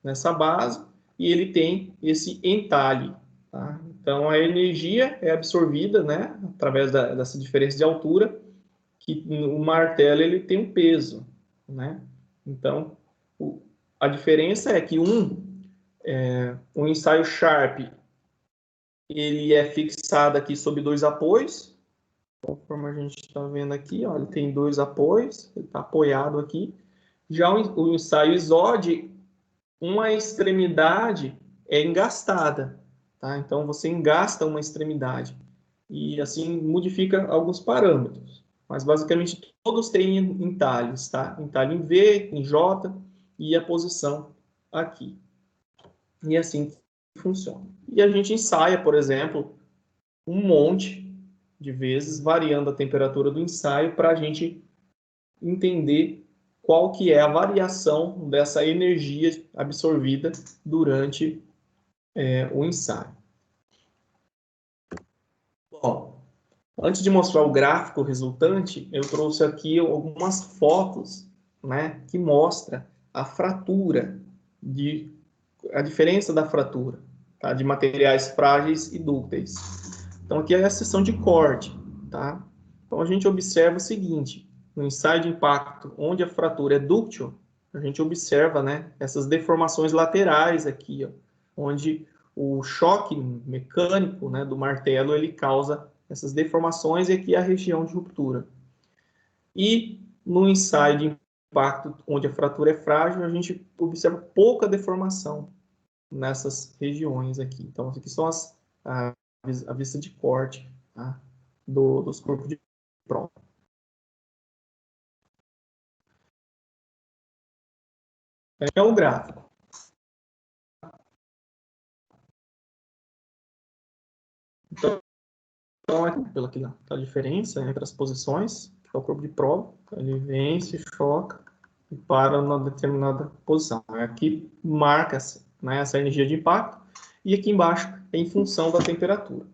nessa base e ele tem esse entalhe. Tá? Então, a energia é absorvida, né, através dessa diferença de altura, que o martelo ele tem um peso, né? Então, a diferença é que um ensaio Sharp ele é fixado aqui sob dois apoios, conforme a gente está vendo aqui, ó, ele tem dois apoios, ele está apoiado aqui. Já o ensaio ISOD, uma extremidade é engastada, tá? Então, você engasta uma extremidade e assim modifica alguns parâmetros. Mas, basicamente, todos têm entalhes, tá? Entalhe em V, em J e a posição aqui. E assim funciona. E a gente ensaia, por exemplo, um monte de vezes, variando a temperatura do ensaio para a gente entender qual que é a variação dessa energia absorvida durante o ensaio. Bom, antes de mostrar o gráfico resultante, eu trouxe aqui algumas fotos, né, que mostram a fratura, a diferença da fratura, tá, de materiais frágeis e dúcteis. Então, aqui é a seção de corte, tá? Então, a gente observa o seguinte, no ensaio de impacto, onde a fratura é dúctil, a gente observa, né, essas deformações laterais aqui, ó, onde o choque mecânico, né, do martelo, ele causa essas deformações e aqui é a região de ruptura. E no ensaio de impacto, onde a fratura é frágil, a gente observa pouca deformação nessas regiões aqui. Então, aqui são a vista de corte, tá, dos corpos de prova. É o gráfico. Então aqui a diferença entre as posições, que é o corpo de prova, ele vem, se choca e para numa determinada posição. Aqui marca-se, né, essa energia de impacto, e aqui embaixo é em função da temperatura.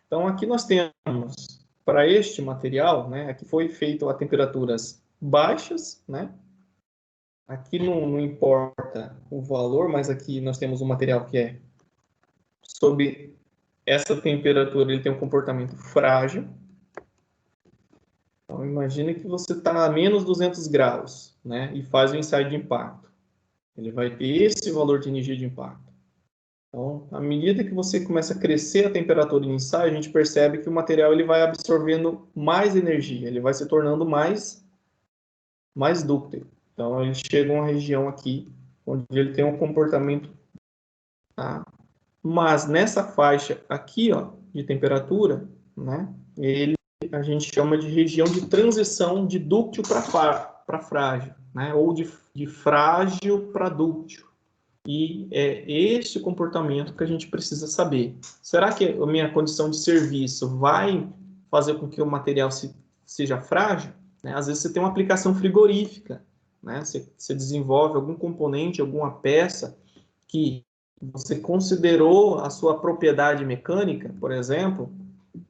Então aqui nós temos, para este material, né, aqui foi feito a temperaturas baixas, né? Aqui não importa o valor, mas aqui nós temos um material que é sob essa temperatura, ele tem um comportamento frágil. Então, imagine que você está a menos 200 graus, né, e faz o ensaio de impacto. Ele vai ter esse valor de energia de impacto. Então, à medida que você começa a crescer a temperatura de ensaio, a gente percebe que o material ele vai absorvendo mais energia, ele vai se tornando mais dúctil. Então, ele chega a uma região aqui, onde ele tem um comportamento, tá? Mas nessa faixa aqui, ó, de temperatura, né, a gente chama de região de transição de dúctil para frágil, né, ou de frágil para dúctil. E é esse comportamento que a gente precisa saber. Será que a minha condição de serviço vai fazer com que o material seja frágil? Né? Às vezes você tem uma aplicação frigorífica, né? Você desenvolve algum componente, alguma peça que você considerou a sua propriedade mecânica, por exemplo,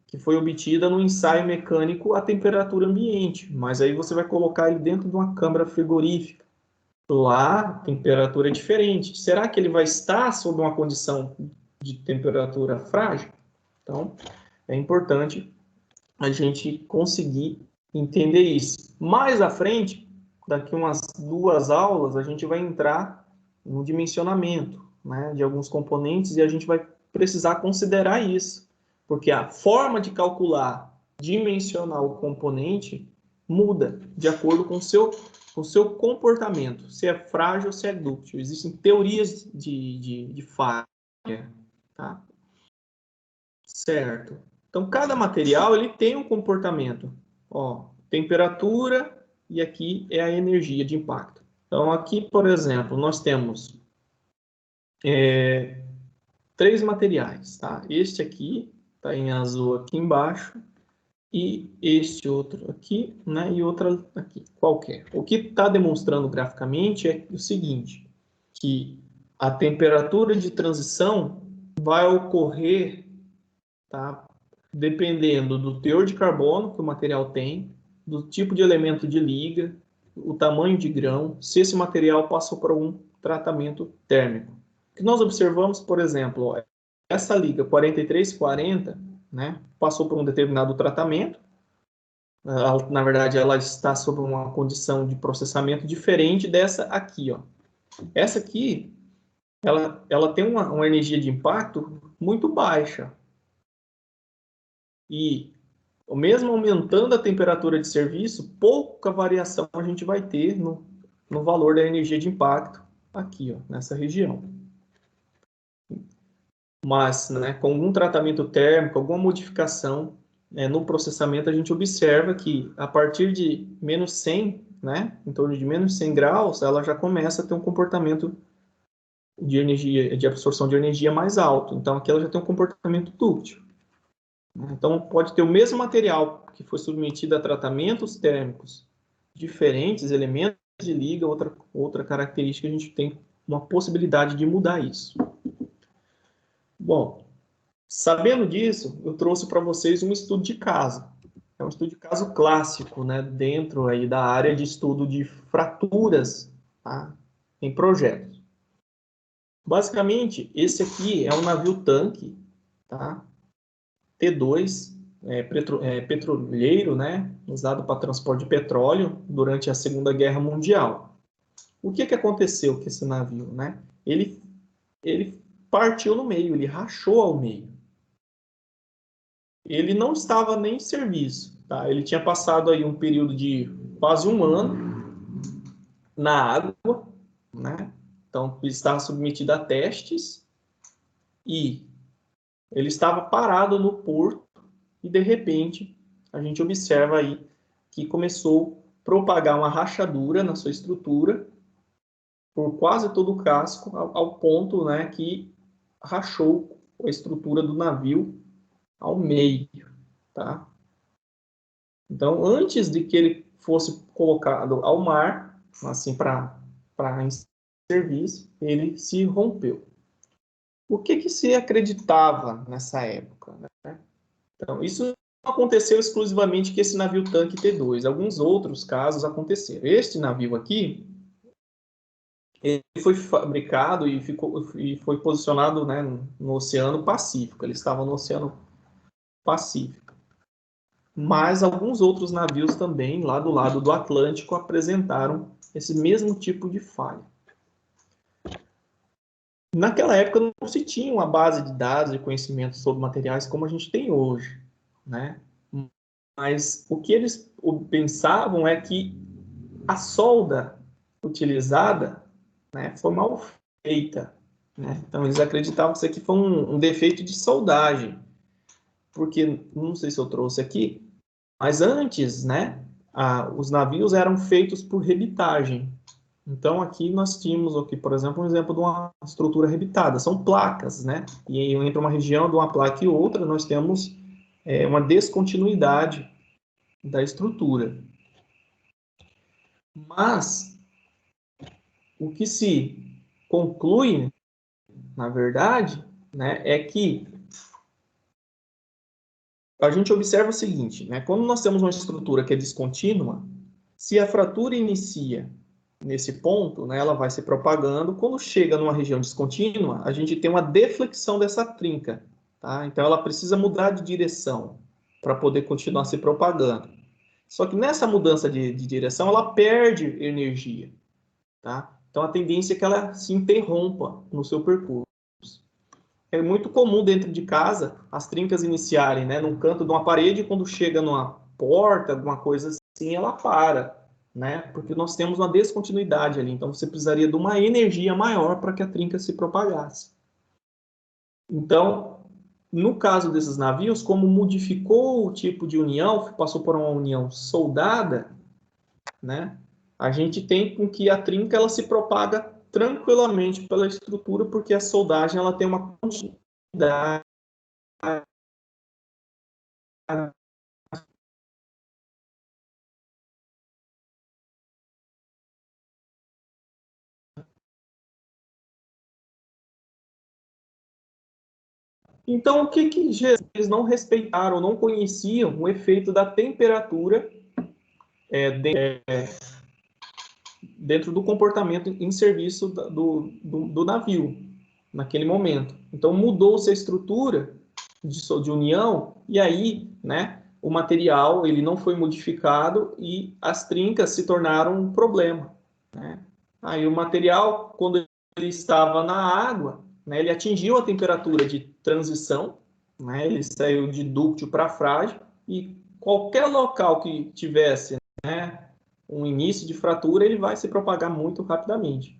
que foi obtida no ensaio mecânico à temperatura ambiente, mas aí você vai colocar ele dentro de uma câmara frigorífica. Lá, a temperatura é diferente. Será que ele vai estar sob uma condição de temperatura frágil? Então, é importante a gente conseguir entender isso. Mais à frente, daqui umas 2 aulas, a gente vai entrar no dimensionamento, né, de alguns componentes e a gente vai precisar considerar isso, porque a forma de calcular, dimensionar o componente muda de acordo com o seu comportamento, se é frágil ou se é dúctil. Existem teorias de falha, tá? Certo. Então, cada material ele tem um comportamento. Ó, temperatura e aqui é a energia de impacto. Então, aqui, por exemplo, nós temos 3 materiais, tá? Este aqui está em azul aqui embaixo e este outro aqui, né? E outra aqui, qualquer. O que está demonstrando graficamente é o seguinte, que a temperatura de transição vai ocorrer, tá? Dependendo do teor de carbono que o material tem, do tipo de elemento de liga, o tamanho de grão, se esse material passou por um tratamento térmico. O que nós observamos, por exemplo, ó, essa liga 4340, né, passou por um determinado tratamento, na verdade ela está sob uma condição de processamento diferente dessa aqui, ó. Essa aqui, ela tem uma energia de impacto muito baixa, e mesmo aumentando a temperatura de serviço, pouca variação a gente vai ter no valor da energia de impacto aqui, ó, nessa região. Mas, né, com algum tratamento térmico, alguma modificação, né, no processamento, a gente observa que a partir de menos 100, né, em torno de menos 100 graus, ela já começa a ter um comportamento de energia, de absorção de energia mais alto. Então, aqui ela já tem um comportamento dúctil. Então, pode ter o mesmo material que foi submetido a tratamentos térmicos diferentes, elementos de liga, outra característica, a gente tem uma possibilidade de mudar isso. Bom, sabendo disso, eu trouxe para vocês um estudo de caso. É um estudo de caso clássico, né, dentro aí da área de estudo de fraturas, tá, em projetos. Basicamente, esse aqui é um navio-tanque, tá, T2, petroleiro, né, usado para transporte de petróleo durante a Segunda Guerra Mundial. O que aconteceu com esse navio, né? Ele partiu no meio, ele rachou ao meio. Ele não estava nem em serviço, tá? Ele tinha passado aí um período de quase um ano na água, né? Então, ele estava submetido a testes e ele estava parado no porto e, de repente, a gente observa aí que começou a propagar uma rachadura na sua estrutura por quase todo o casco, ao ponto, né, que rachou a estrutura do navio ao meio, tá? Então, antes de que ele fosse colocado ao mar, assim, para serviço, ele se rompeu. O que se acreditava nessa época, né? Então, isso não aconteceu exclusivamente com esse navio-tanque T2. Alguns outros casos aconteceram. Este navio aqui, ele foi fabricado e foi posicionado, né, no Oceano Pacífico. Ele estava no Oceano Pacífico. Mas alguns outros navios também, lá do lado do Atlântico, apresentaram esse mesmo tipo de falha. Naquela época não se tinha uma base de dados e conhecimento sobre materiais como a gente tem hoje, né? Mas o que eles pensavam é que a solda utilizada, né, foi mal feita, né? Então eles acreditavam que isso aqui foi um defeito de soldagem, porque não sei se eu trouxe aqui, mas antes, né, os navios eram feitos por rebitagem. Então, aqui nós tínhamos, aqui, por exemplo, um exemplo de uma estrutura rebitada. São placas, né? E entre uma região de uma placa e outra, nós temos uma descontinuidade da estrutura. Mas, o que se conclui, na verdade, né, é que a gente observa o seguinte, né? Quando nós temos uma estrutura que é descontínua, se a fratura inicia nesse ponto, né, ela vai se propagando. Quando chega numa região descontínua, a gente tem uma deflexão dessa trinca, tá? Então ela precisa mudar de direção para poder continuar se propagando. Só que nessa mudança de direção, ela perde energia, tá? Então a tendência é que ela se interrompa no seu percurso. É muito comum dentro de casa as trincas iniciarem, né, num canto de uma parede, e quando chega numa porta, alguma coisa assim, ela para, né? Porque nós temos uma descontinuidade ali. Então você precisaria de uma energia maior para que a trinca se propagasse. Então, no caso desses navios, como modificou o tipo de união, passou por uma união soldada, né? A gente tem com que a trinca ela se propaga tranquilamente pela estrutura, porque a soldagem ela tem uma quantidade. Então, o que eles não respeitaram, não conheciam o efeito da temperatura dentro do comportamento em serviço do navio, naquele momento. Então, mudou-se a estrutura de união, e aí, né, o material ele não foi modificado e as trincas se tornaram um problema, né? Aí o material, quando ele estava na água, né, ele atingiu a temperatura de transição, né, ele saiu de dúctil para frágil, e qualquer local que tivesse, né, um início de fratura, ele vai se propagar muito rapidamente,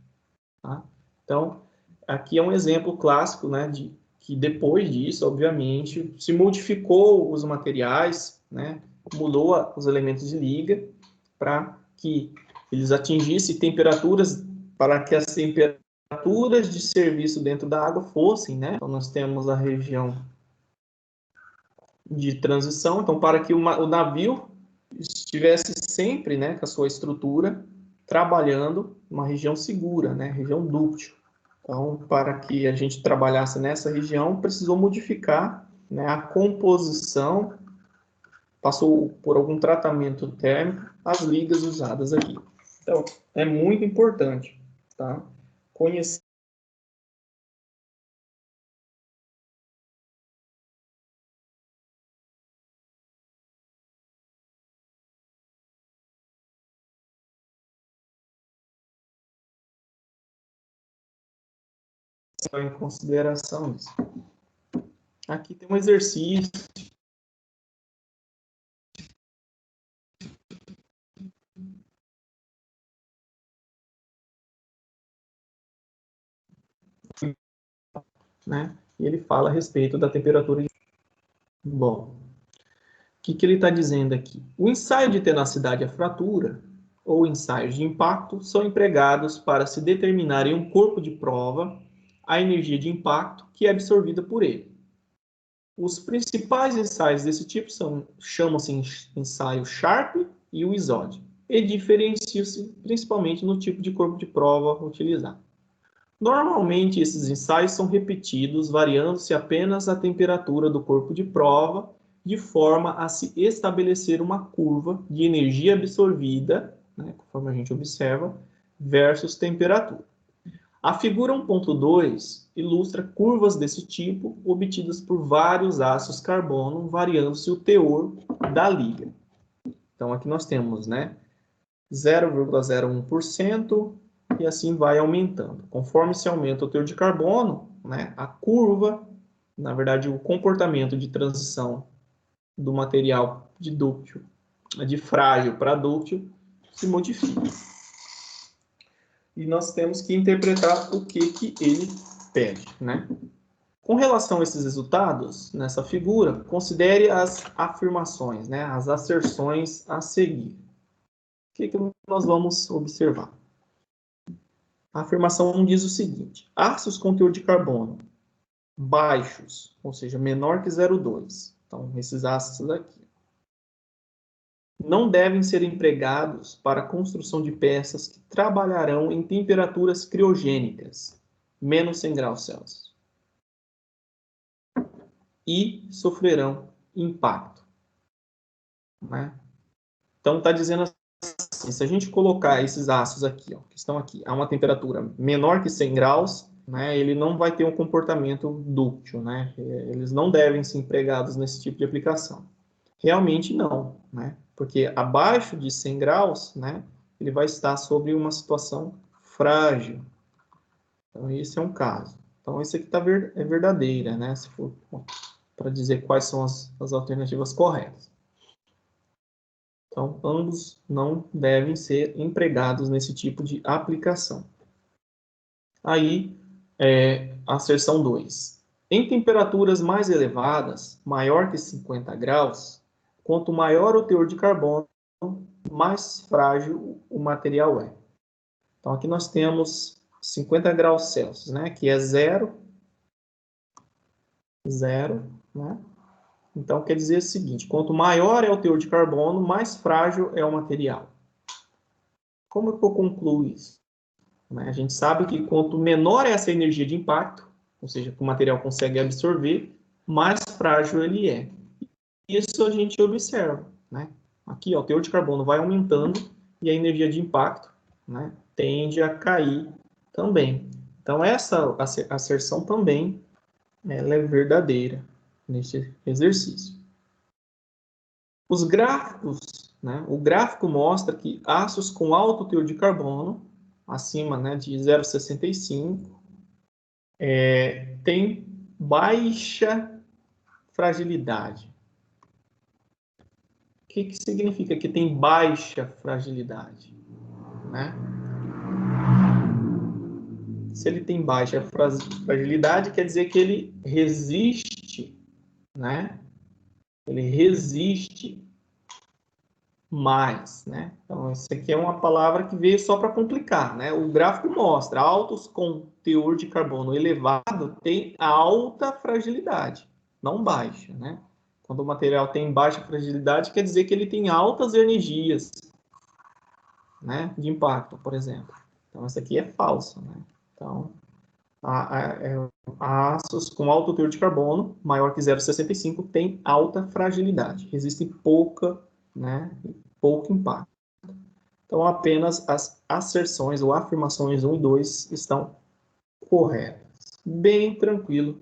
tá? Então, aqui é um exemplo clássico, né, de que depois disso, obviamente, se modificou os materiais, né, mudou os elementos de liga para que eles atingissem temperaturas, para que as temperaturas de serviço dentro da água fossem, né? Então, nós temos a região de transição. Então, para que o navio estivesse sempre, né, com a sua estrutura, trabalhando numa região segura, né, região dúctil. Então, para que a gente trabalhasse nessa região, precisou modificar, né, a composição, passou por algum tratamento térmico, as ligas usadas aqui. Então, é muito importante, tá? Conhecer em consideração isso. Aqui tem um exercício. Né? E ele fala a respeito da temperatura de... Bom, o que ele está dizendo aqui? O ensaio de tenacidade à fratura, ou ensaios de impacto, são empregados para se determinar em um corpo de prova a energia de impacto que é absorvida por ele. Os principais ensaios desse tipo chamam-se ensaio Sharp e o ISOD, e diferenciam-se principalmente no tipo de corpo de prova utilizado. Normalmente, esses ensaios são repetidos, variando-se apenas a temperatura do corpo de prova, de forma a se estabelecer uma curva de energia absorvida, né, conforme a gente observa, versus temperatura. A figura 1.2 ilustra curvas desse tipo, obtidas por vários ácidos carbono, variando-se o teor da liga. Então, aqui nós temos, né, 0,01%, e assim vai aumentando. Conforme se aumenta o teor de carbono, né, a curva, na verdade, o comportamento de transição do material de dúctil, de frágil para dúctil, se modifica. E nós temos que interpretar o que ele pede, né? Com relação a esses resultados, nessa figura, considere as afirmações, né, as asserções a seguir. O que nós vamos observar? A afirmação 1 diz o seguinte: ácidos com teor de carbono baixos, ou seja, menor que 0,2. Então, esses ácidos aqui não devem ser empregados para a construção de peças que trabalharão em temperaturas criogênicas, menos 100 graus Celsius, e sofrerão impacto. Né? Então, está dizendo assim, se a gente colocar esses ácidos aqui, ó, que estão aqui, a uma temperatura menor que 100 graus, né, ele não vai ter um comportamento dúctil, né? Eles não devem ser empregados nesse tipo de aplicação. Realmente não, né? Porque abaixo de 100 graus, né, ele vai estar sobre uma situação frágil. Então, esse é um caso. Então, esse aqui é verdadeira, né? Se for para dizer quais são as alternativas corretas. Então, ambos não devem ser empregados nesse tipo de aplicação. Aí, a asserção 2. Em temperaturas mais elevadas, maior que 50 graus, quanto maior o teor de carbono, mais frágil o material é. Então, aqui nós temos 50 graus Celsius, né? Que é zero, né? Então, quer dizer o seguinte, quanto maior é o teor de carbono, mais frágil é o material. Como que eu concluo isso? A gente sabe que quanto menor é essa energia de impacto, ou seja, que o material consegue absorver, mais frágil ele é. Isso a gente observa, né? Aqui, ó, o teor de carbono vai aumentando e a energia de impacto, né, tende a cair também. Então, essa asserção também ela é verdadeira nesse exercício. Os gráficos, né, o gráfico mostra que ácidos com alto teor de carbono, acima, né, de 0,65, tem baixa fragilidade. O que significa que tem baixa fragilidade? Né? Se ele tem baixa fragilidade, quer dizer que ele resiste, né? Ele resiste mais, né? Então, isso aqui é uma palavra que veio só para complicar, né? O gráfico mostra, altos com teor de carbono elevado tem alta fragilidade, não baixa, né? Quando o material tem baixa fragilidade, quer dizer que ele tem altas energias, né, de impacto, por exemplo. Então, essa aqui é falsa, né? Então, aços com alto teor de carbono, maior que 0,65, tem alta fragilidade. Resistem pouco impacto. Então, apenas as asserções ou afirmações 1 e 2 estão corretas. Bem tranquilo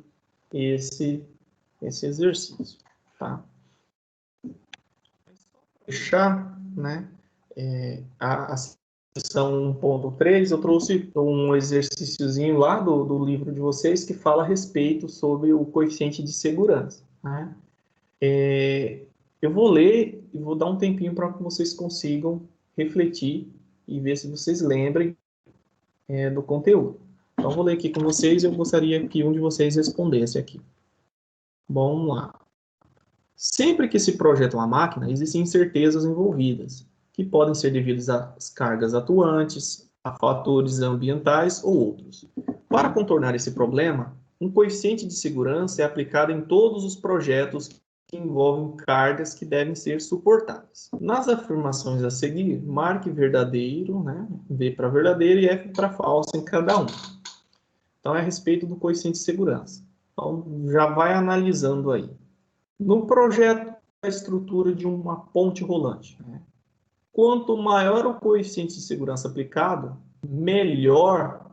esse exercício, tá? Fechar, né? A seção 1.3, eu trouxe um exercíciozinho lá do livro de vocês que fala a respeito sobre o coeficiente de segurança, né? Eu vou ler e vou dar um tempinho para que vocês consigam refletir e ver se vocês lembrem do conteúdo. Então, vou ler aqui com vocês e eu gostaria que um de vocês respondesse aqui. Bom, vamos lá. Sempre que se projeta uma máquina, existem incertezas envolvidas, que podem ser devidas às cargas atuantes, a fatores ambientais ou outros. Para contornar esse problema, um coeficiente de segurança é aplicado em todos os projetos que envolvem cargas que devem ser suportadas. Nas afirmações a seguir, marque verdadeiro, né? V para verdadeiro e F para falso em cada um. Então, é a respeito do coeficiente de segurança. Então, já vai analisando aí. No projeto, a estrutura de uma ponte rolante, né? Quanto maior o coeficiente de segurança aplicado, melhor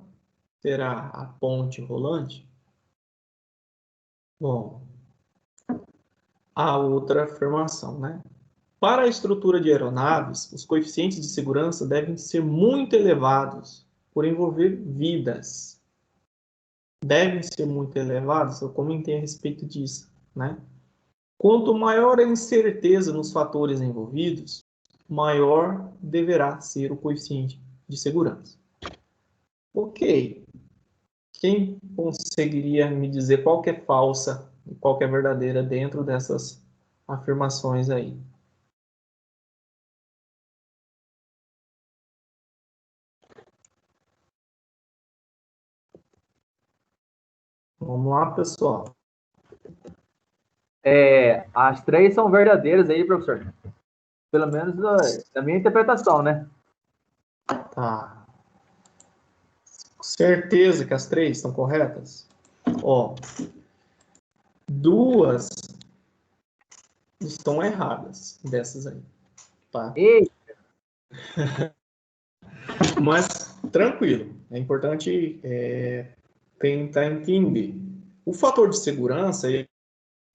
será a ponte rolante. Bom, a outra afirmação, né? Para a estrutura de aeronaves, os coeficientes de segurança devem ser muito elevados por envolver vidas. Devem ser muito elevados, eu comentei a respeito disso, né? Quanto maior a incerteza nos fatores envolvidos, maior deverá ser o coeficiente de segurança. Ok. Quem conseguiria me dizer qual que é falsa e qual que é verdadeira dentro dessas afirmações aí? Vamos lá, pessoal. As três são verdadeiras aí, professor. Pelo menos da minha interpretação, né? Tá. Certeza que as três estão corretas? Ó, duas estão erradas dessas aí, tá? Ei, Mas tranquilo, é importante tentar entender. O fator de segurança,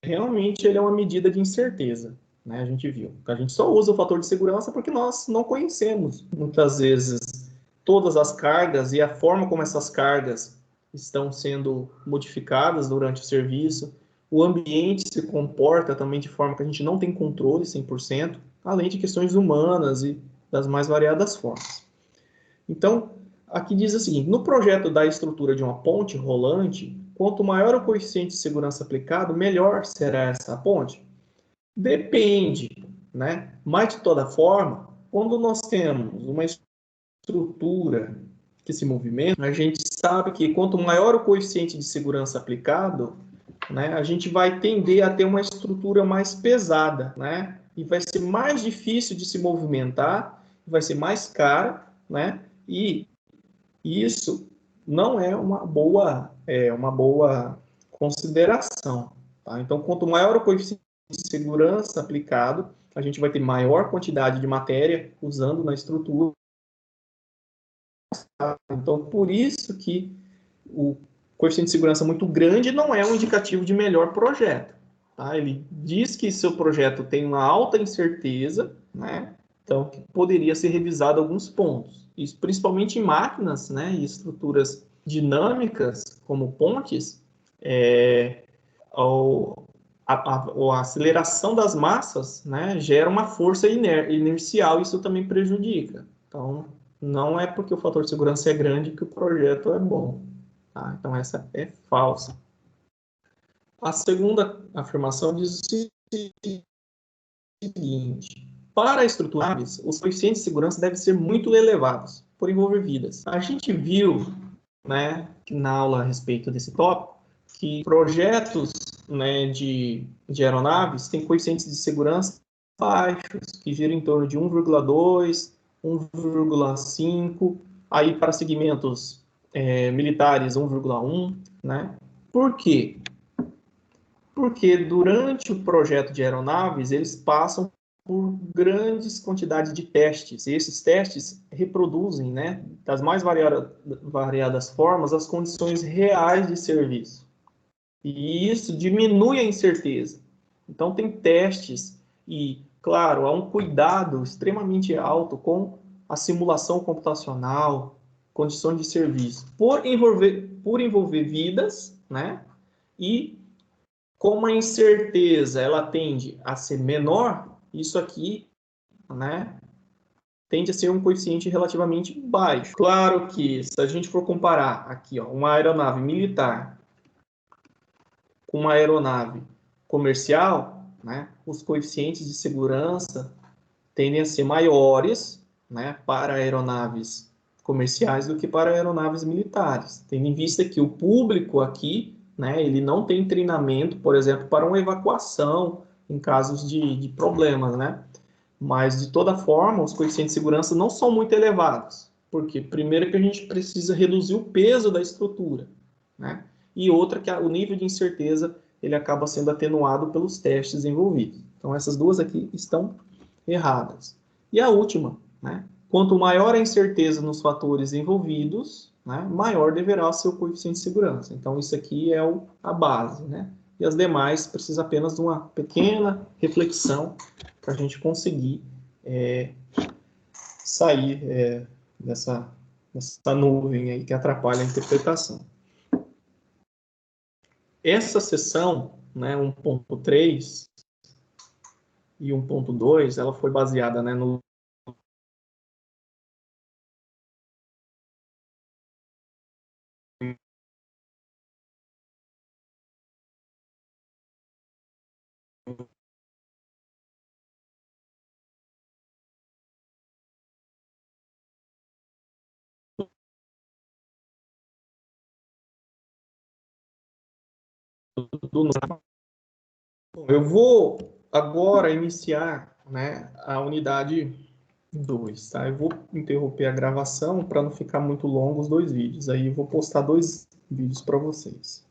realmente ele é uma medida de incerteza, né? A gente viu. A gente só usa o fator de segurança porque nós não conhecemos, muitas vezes, todas as cargas e a forma como essas cargas estão sendo modificadas durante o serviço. O ambiente se comporta também de forma que a gente não tem controle 100%, além de questões humanas e das mais variadas formas. Então, aqui diz o seguinte: no projeto da estrutura de uma ponte rolante, quanto maior o coeficiente de segurança aplicado, melhor será essa ponte? Depende, né? Mas, de toda forma, quando nós temos uma estrutura que se movimenta, a gente sabe que quanto maior o coeficiente de segurança aplicado, né, a gente vai tender a ter uma estrutura mais pesada, né? E vai ser mais difícil de se movimentar, vai ser mais cara, né? E isso não é uma boa consideração, tá? Então, quanto maior o coeficiente de segurança aplicado, a gente vai ter maior quantidade de matéria usando na estrutura. Então, por isso que o coeficiente de segurança muito grande não é um indicativo de melhor projeto, tá? Ele diz que seu projeto tem uma alta incerteza, né? Então, que poderia ser revisado alguns pontos. Isso principalmente em máquinas, né, e estruturas dinâmicas, como pontes, a aceleração das massas, né, gera uma força inercial, isso também prejudica. Então, não é porque o fator de segurança é grande que o projeto é bom. Tá? Então, essa é falsa. A segunda afirmação diz o seguinte: para estruturáveis, os coeficientes de segurança devem ser muito elevados, por envolver vidas. A gente viu, né, na aula a respeito desse tópico, que projetos né, de aeronaves têm coeficientes de segurança baixos, que giram em torno de 1,2, 1,5, aí para segmentos militares 1,1, né? Por quê? Porque durante o projeto de aeronaves, eles passam por grandes quantidades de testes, e esses testes reproduzem, né, das mais variadas formas, as condições reais de serviço. E isso diminui a incerteza. Então, tem testes e, claro, há um cuidado extremamente alto com a simulação computacional, condições de serviço, por envolver vidas, né? E como a incerteza ela tende a ser menor, isso aqui, né, tende a ser um coeficiente relativamente baixo. Claro que, se a gente for comparar aqui, ó, uma aeronave militar com uma aeronave comercial, né, os coeficientes de segurança tendem a ser maiores, né, para aeronaves comerciais do que para aeronaves militares, tendo em vista que o público aqui, né, ele não tem treinamento, por exemplo, para uma evacuação em casos de problemas, né? Mas, de toda forma, os coeficientes de segurança não são muito elevados, porque, primeiro, que a gente precisa reduzir o peso da estrutura, né? E outra, que o nível de incerteza ele acaba sendo atenuado pelos testes envolvidos. Então, essas duas aqui estão erradas. E a última, né? Quanto maior a incerteza nos fatores envolvidos, né, maior deverá ser o coeficiente de segurança. Então, isso aqui é a base, né? E as demais precisa apenas de uma pequena reflexão para a gente conseguir sair dessa nuvem aí que atrapalha a interpretação. Essa seção, né, 1.3 e 1.2, ela foi baseada, né, no Eu vou agora iniciar, né, a unidade 2, tá? Eu vou interromper a gravação para não ficar muito longo os dois vídeos. Aí eu vou postar 2 vídeos para vocês.